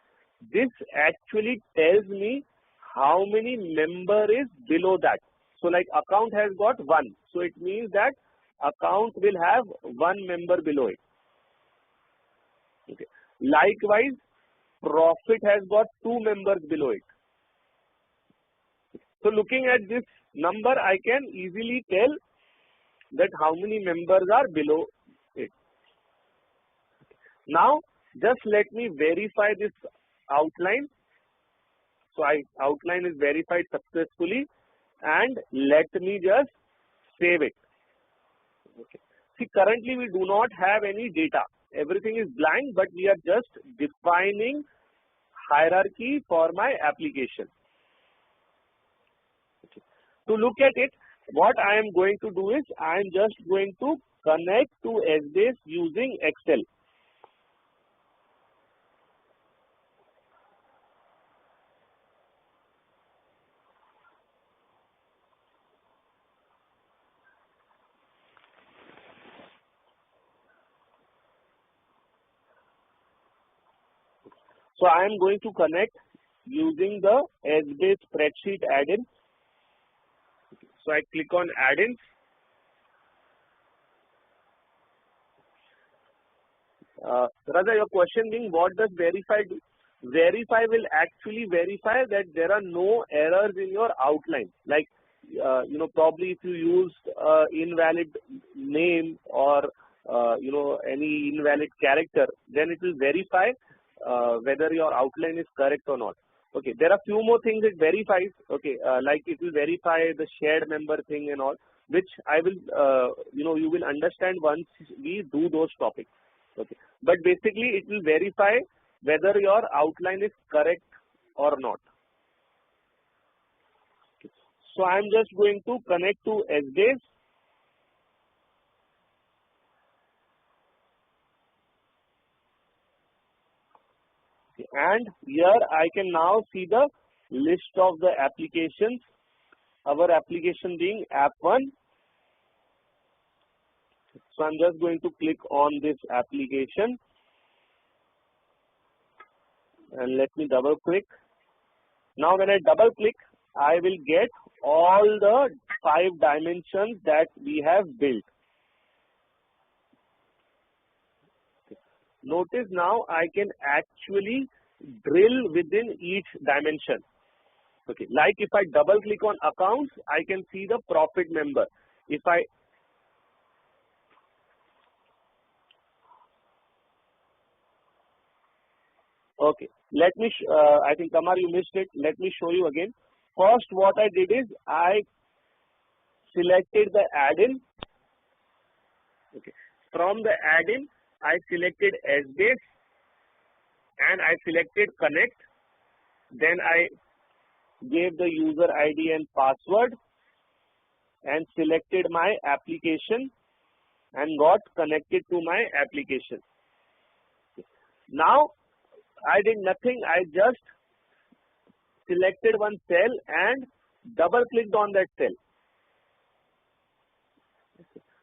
This actually tells me how many member is below that. So like account has got 1. So it means that account will have 1 member below it. Okay. Likewise, profit has got 2 members below it. So looking at this number, I can easily tell that how many members are below it. Now, just let me verify this outline. So outline is verified successfully, and let me just save it. Okay. See, currently we do not have any data. Everything is blank, but we are just defining hierarchy for my application. Okay. To look at it, what I am going to do is I am just going to connect to SBase using Excel. So I am going to connect using the SBase spreadsheet add-in. So I click on add-ins. Raja, your question being, what does verify do? Verify will actually verify that there are no errors in your outline. Like, probably if you use invalid name or, any invalid character, then it will verify whether your outline is correct or not. Okay, there are few more things it verifies. Okay, like it will verify the shared member thing and all, which I will, you will understand once we do those topics. Okay, but basically it will verify whether your outline is correct or not. Okay. So I am just going to connect to SBase. And here I can now see the list of the applications, our application being app 1. So I'm just going to click on this application and let me double click. Now when I double click, I will get all the 5 dimensions that we have built. Notice now I can actually drill within each dimension. Okay, like if I double click on accounts, I can see the profit member. If I okay, let me I think Kamar you missed it. Let me show you again. First what I did is I selected the add-in. Okay, from the add-in I selected SBase and I selected connect. Then I gave the user ID and password and selected my application and got connected to my application. Now I did nothing. I just selected one cell and double clicked on that cell.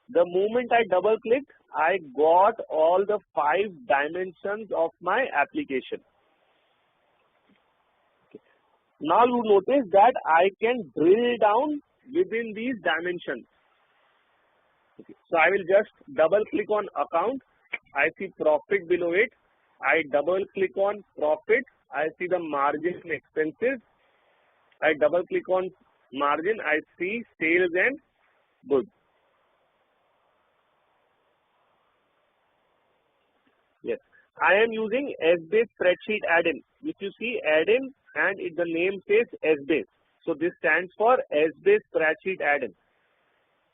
The moment I double clicked, I got all the 5 dimensions of my application. Okay. Now you notice that I can drill down within these dimensions. Okay. So I will just double click on account. I see profit below it. I double click on profit. I see the margin and expenses. I double click on margin. I see sales and goods. Yes, I am using SBase spreadsheet add-in. If you see add-in and the name says SBase. So this stands for SBase spreadsheet add-in.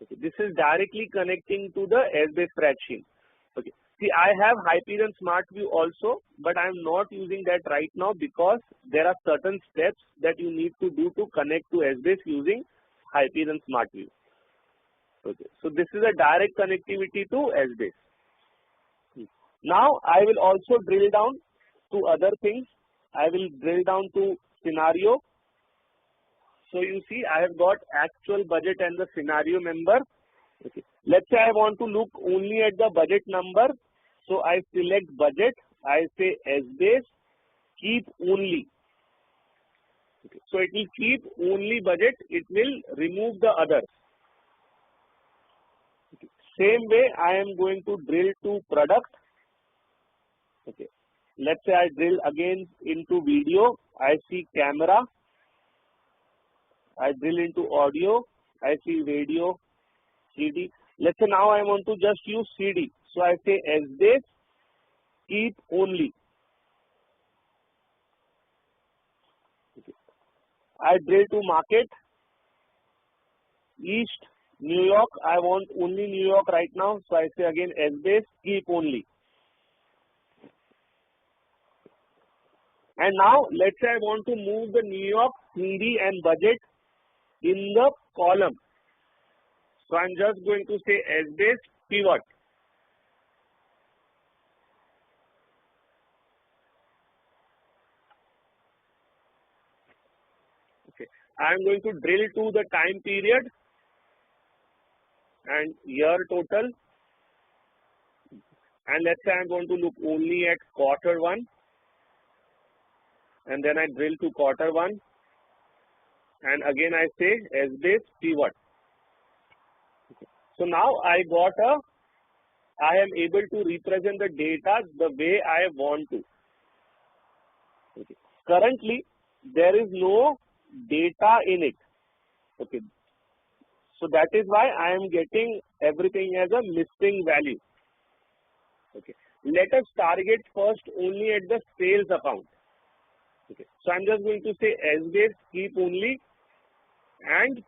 Okay. This is directly connecting to the SBase spreadsheet. Okay. See, I have Hyperion Smart View also, but I am not using that right now because there are certain steps that you need to do to connect to SBase using Hyperion Smart View. Okay. So this is a direct connectivity to SBase. Now I will also drill down to other things. I will drill down to scenario. So you see I have got actual budget and the scenario member. Okay. Let's say I want to look only at the budget number. So I select budget. I say SBase, keep only. Okay. So it will keep only budget. It will remove the others. Okay. Same way I am going to drill to product. Okay. Let's say I drill again into video. I see camera. I drill into audio. I see radio, CD. Let's say now I want to just use CD. So I say SBase, keep only. Okay. I drill to market. East, New York. I want only New York right now. So I say again SBase, keep only. And now let's say I want to move the New York CD and budget in the column. So I'm just going to say SBase, pivot. Okay, I am going to drill to the time period and year total, and let's say I am going to look only at quarter one, and then I drill to quarter one, and again I say S-base pivot. Okay. So now I am able to represent the data the way I want to. Okay. Currently there is no data in it. Okay. So that is why I am getting everything as a missing value. Okay. Let us target first only at the sales account. Okay. So I am just going to say S-base keep only, and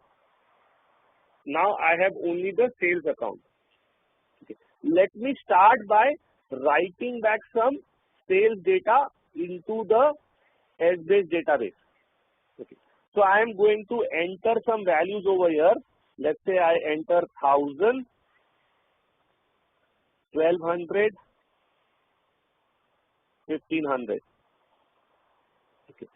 now I have only the sales account. Okay. Let me start by writing back some sales data into the S-base database. Okay. So I am going to enter some values over here. Let's say I enter 1000, 1200, 1500. Okay.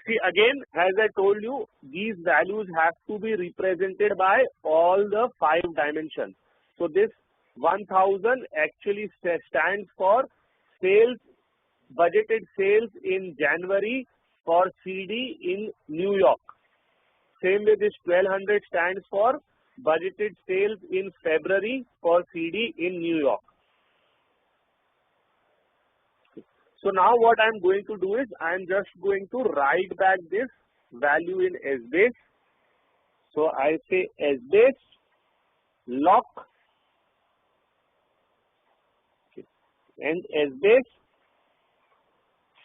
See, again, as I told you, these values have to be represented by all the 5 dimensions. So this 1000 actually stands for sales, budgeted sales in January for CD in New York. Same way, this 1200 stands for budgeted sales in February for CD in New York. So now what I am going to do is I am just going to write back this value in S-base. So I say S-base lock, okay, and S-base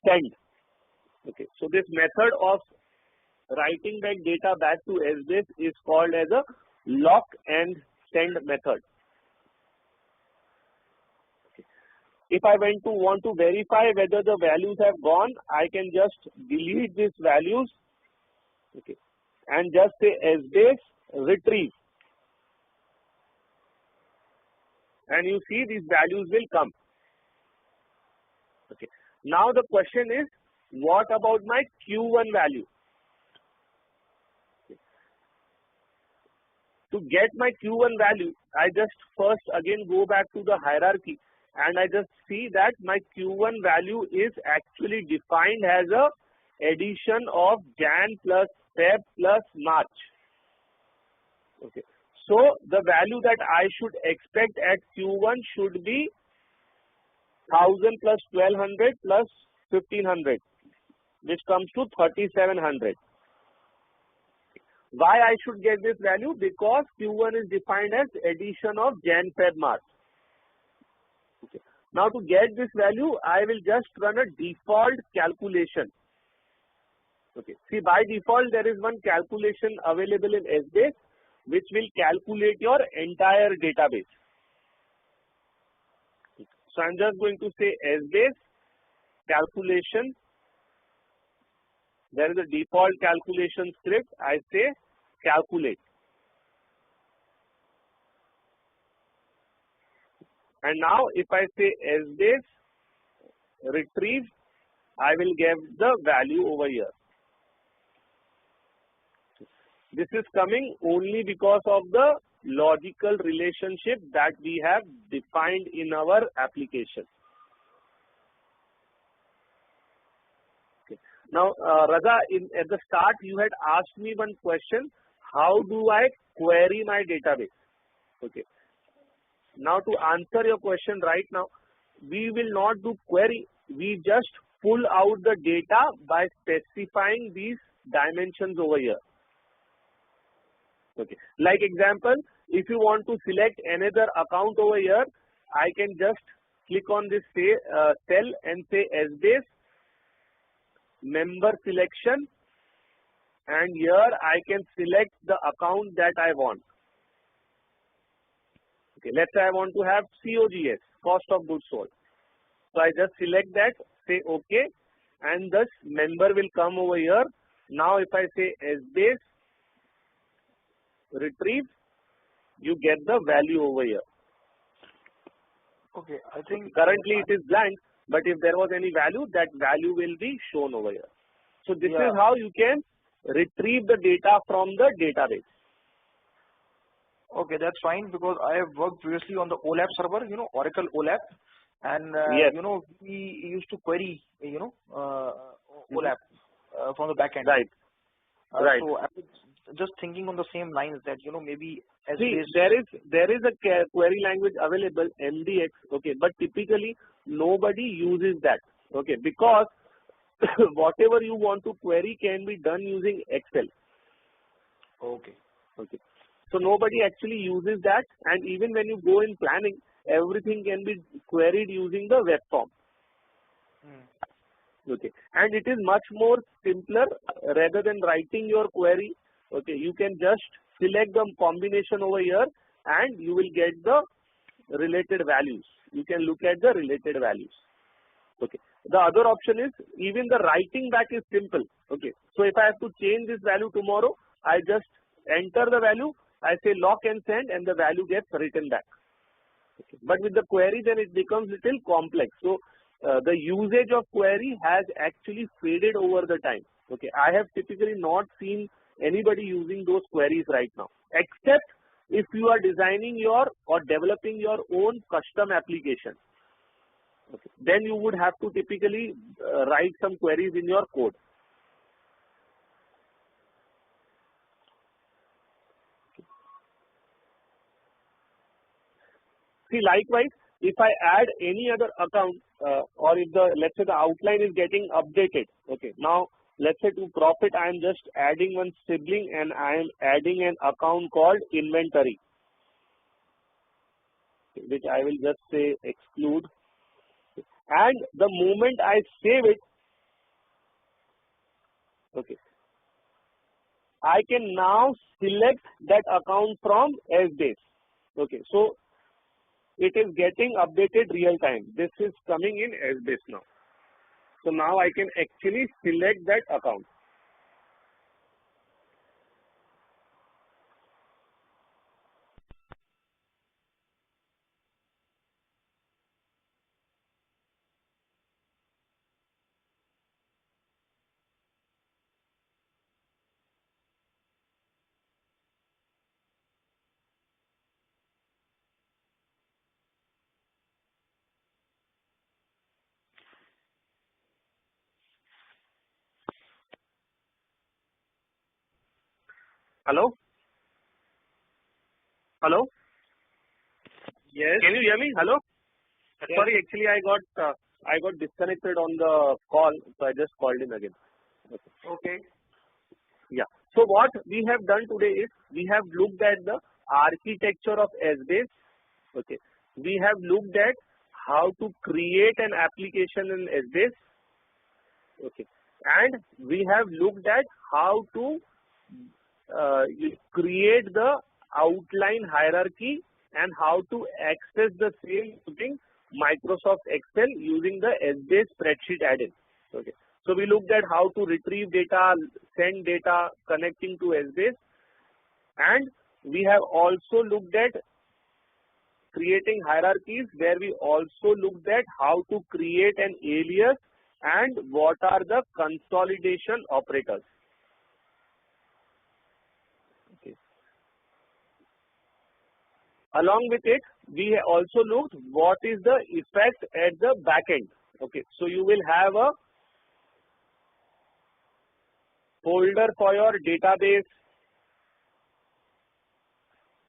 send. Okay. So this method of writing back data back to S-base is called as a lock and send method. If I want to verify whether the values have gone, I can just delete these values, okay, and just say S-base retrieve, and you see these values will come. Okay. Now the question is, what about my Q1 value? Okay. To get my Q1 value, I just first again go back to the hierarchy, and I just see that my Q1 value is actually defined as a addition of Jan plus Feb plus March. Okay. So the value that I should expect at Q1 should be 1000 plus 1200 plus 1500, which comes to 3700. Why I should get this value? Because Q1 is defined as addition of Jan, Feb, March. Okay. Now to get this value, I will just run a default calculation. Okay. See, by default there is one calculation available in S-base which will calculate your entire database. Okay. So I am just going to say S-base calculation. There is a default calculation script. I say calculate. And now if I say S-base retrieve, I will get the value over here. This is coming only because of the logical relationship that we have defined in our application. Okay. Now, Raza, at the start you had asked me one question: how do I query my database? Okay. Now to answer your question right now, we will not do query. We just pull out the data by specifying these dimensions over here. Okay. Like example, if you want to select another account over here, I can just click on this cell and say S-base member selection, and here I can select the account that I want. Okay, let's say I want to have COGS, cost of goods sold. So I just select that, say OK, and this member will come over here. Now if I say S-base retrieve, you get the value over here. Okay, I think Currently it is blank, but if there was any value, that value will be shown over here. So this is how you can retrieve the data from the database. Okay, that's fine, because I have worked previously on the OLAP server, Oracle OLAP, and we used to query, OLAP from the backend. Right. Right. So I was just thinking on the same lines that maybe as there is a query language available, MDX. Okay, but typically nobody uses that. Okay, because whatever you want to query can be done using Excel. Okay. Okay. So nobody actually uses that, and even when you go in planning, everything can be queried using the web form. Okay, and it is much more simpler rather than writing your query. Okay, you can just select the combination over here, and you will get the related values. You can look at the related values. Okay, the other option is even the writing back is simple. Okay, so if I have to change this value tomorrow, I just enter the value, I say lock and send, and the value gets written back. Okay. But with the query, then it becomes little complex. So the usage of query has actually faded over the time. Okay, I have typically not seen anybody using those queries right now, except if you are designing your or developing your own custom application. Okay. Then you would have to typically write some queries in your code. See, likewise, if I add any other account or if let's say the outline is getting updated. Okay, now let's say to profit I am just adding one sibling and I am adding an account called inventory, which I will just say exclude, and the moment I save it, okay, I can now select that account from SBase. Okay, so it is getting updated real time. This is coming in SBase now. So now I can actually select that account. Hello? Hello? Yes. Can you hear me? Hello? Yes. Sorry, actually I got disconnected on the call, so I just called in again. Okay. Yeah. So what we have done today is we have looked at the architecture of SBase. Okay. We have looked at how to create an application in SBase. Okay. And we have looked at how to create the outline hierarchy and how to access the same using Microsoft Excel using the SBase spreadsheet add-in. Okay. So we looked at how to retrieve data, send data, connecting to SBase, and we have also looked at creating hierarchies, where we also looked at how to create an alias and what are the consolidation operators. Okay. Along with it, we also looked what is the effect at the back end. Okay, so you will have a folder for your database,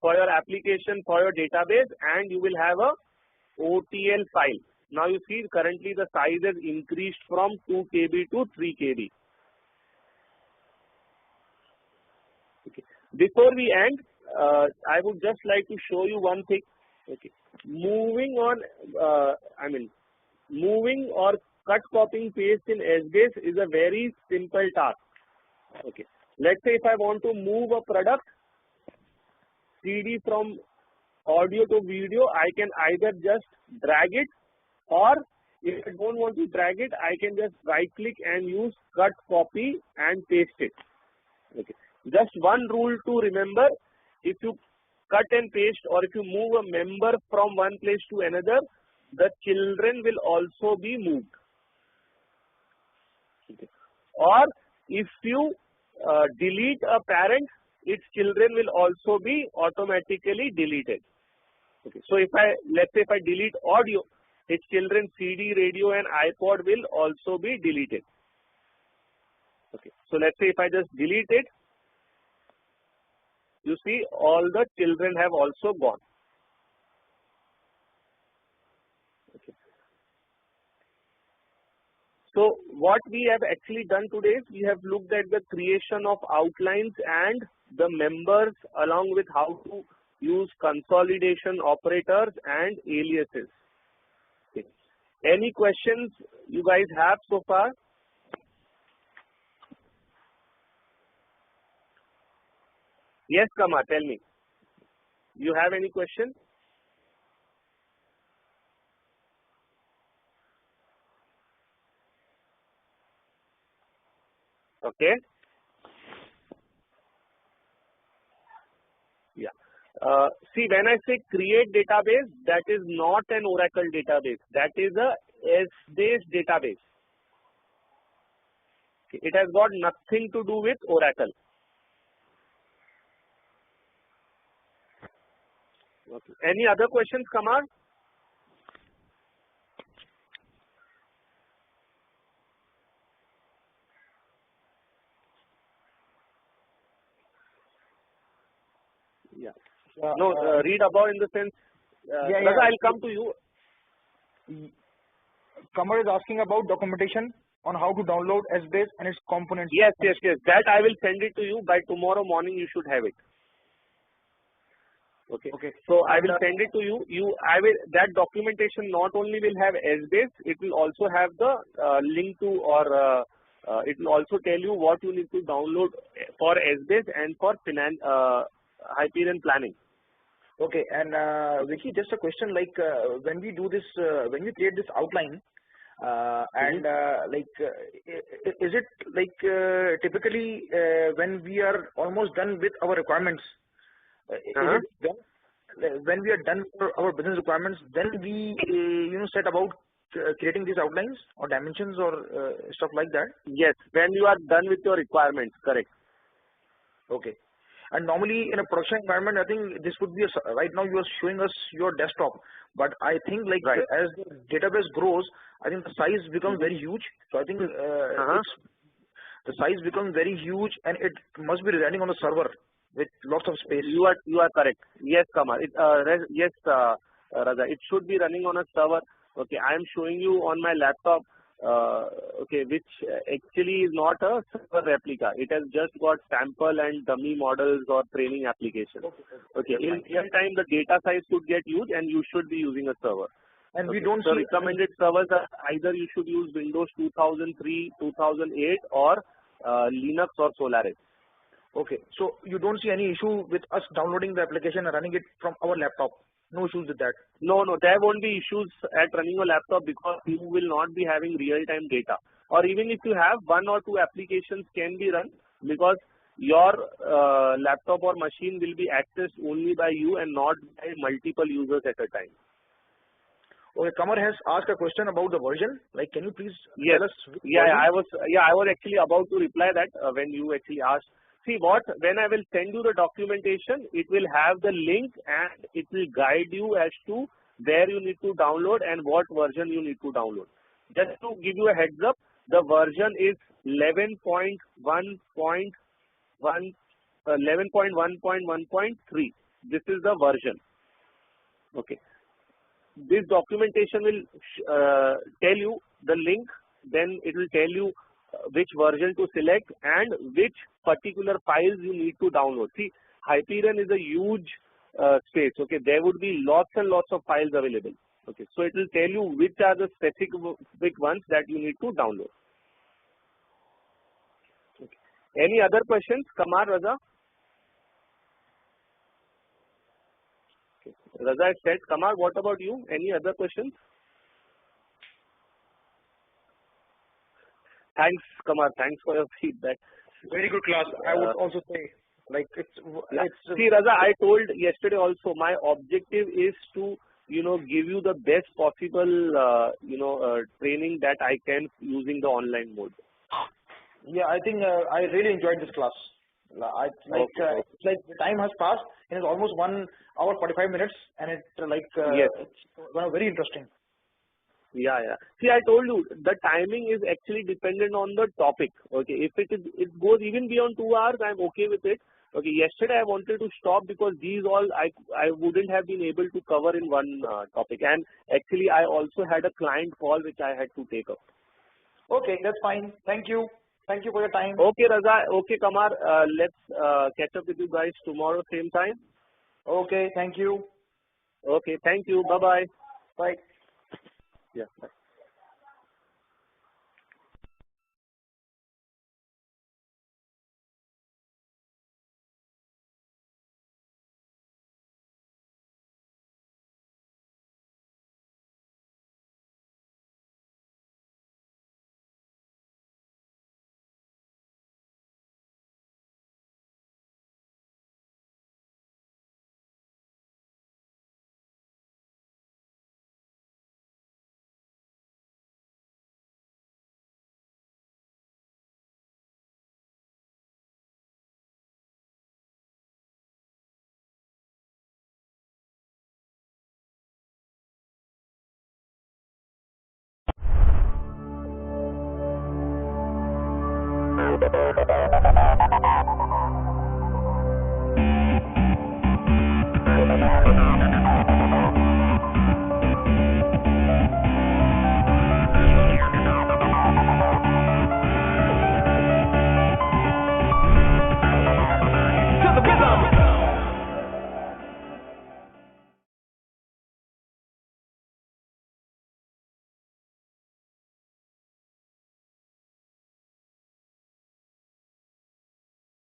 for your application, for your database, and you will have a OTL file. Now you see currently the size has increased from 2 KB to 3 KB. Okay. Before we end, I would just like to show you one thing. Okay. Moving or cut, copying, paste in SBase is a very simple task. Okay. Let's say if I want to move a product CD from audio to video, I can either just drag it, or if I don't want to drag it, I can just right click and use cut, copy and paste it. Okay. Just one rule to remember: if you cut and paste or if you move a member from one place to another, the children will also be moved. Okay. Or if you delete a parent, its children will also be automatically deleted. Okay. So let's say if I delete audio, its children CD, radio and iPod will also be deleted. Okay. So let's say if I just delete it, you see all the children have also gone. Okay. So what we have actually done today is we have looked at the creation of outlines and the members along with how to use consolidation operators and aliases. Okay. Any questions you guys have so far? Yes, Kama, tell me. You have any question? Okay. Yeah. See, when I say create database, that is not an Oracle database. That is a S-base database. Okay. It has got nothing to do with Oracle. Okay. Any other questions, Kamar? Yeah. No, read above in the sense. Raza, I'll come to you. Kamar is asking about documentation on how to download S-base and its components. Yes. That I will send it to you by tomorrow morning. You should have it. Okay. So I will send it to you. That documentation not only will have S-base, it will also have the link to, or it will also tell you what you need to download for S-base and for Hyperion planning. Okay, and Vicky, just a question, like when we do this, when we create this outline, and is it like typically when we are almost done with our requirements, is it when we are done for our business requirements, then we set about creating these outlines or dimensions or stuff like that? Yes, when you are done with your requirements, correct. Okay. And normally in a production environment, I think this would be right now you are showing us your desktop, but I think like as the database grows, I think the size becomes very huge. So I think the size becomes very huge, and it must be residing on a server with lots of space. You are correct. Yes, Kamar. Yes, Raja. It should be running on a server. Okay, I am showing you on my laptop. Okay, which actually is not a server replica. It has just got sample and dummy models or training applications. Okay, in real time the data size could get huge and you should be using a server. And we don't see recommended servers are either you should use Windows 2003, 2008 or Linux or Solaris. Okay, so you don't see any issue with us downloading the application and running it from our laptop? No issues with that? No, there won't be issues at running a laptop because you will not be having real-time data. Or even if you have, one or two applications can be run because your laptop or machine will be accessed only by you and not by multiple users at a time. Okay, Kamar has asked a question about the version. Like, can you please tell us? I was actually about to reply that when you actually asked. See when I will send you the documentation, it will have the link and it will guide you as to where you need to download and what version you need to download. Just to give you a heads up, the version is 11.1.1.3. This is the version. Okay. This documentation will tell you the link, then it will tell you which version to select and which particular files you need to download. See, Hyperion is a huge space. Okay, there would be lots and lots of files available. Okay, so it will tell you which are the specific ones that you need to download. Okay. Any other questions, Kamar, Raza? Okay. Raza has said. Kamar, what about you? Any other questions? Thanks, Kamar. Thanks for your feedback. Very good class. I would also say, like, it's see, Raza, I told yesterday also, my objective is to give you the best possible, training that I can using the online mode. Yeah, I think I really enjoyed this class. It's like the time has passed and it's almost 1 hour 45 minutes, and Yes. it's very interesting. Yeah. See, I told you the timing is actually dependent on the topic. Okay, if it goes even beyond 2 hours, I'm okay with it. Okay, yesterday I wanted to stop because these all I wouldn't have been able to cover in one topic, and actually I also had a client call which I had to take up. Okay, that's fine. Thank you. Thank you for your time. Okay, Raza. Okay, Kamar. Let's catch up with you guys tomorrow same time. Okay, thank you. Okay, thank you. Bye-bye. Bye. Yeah. Bye.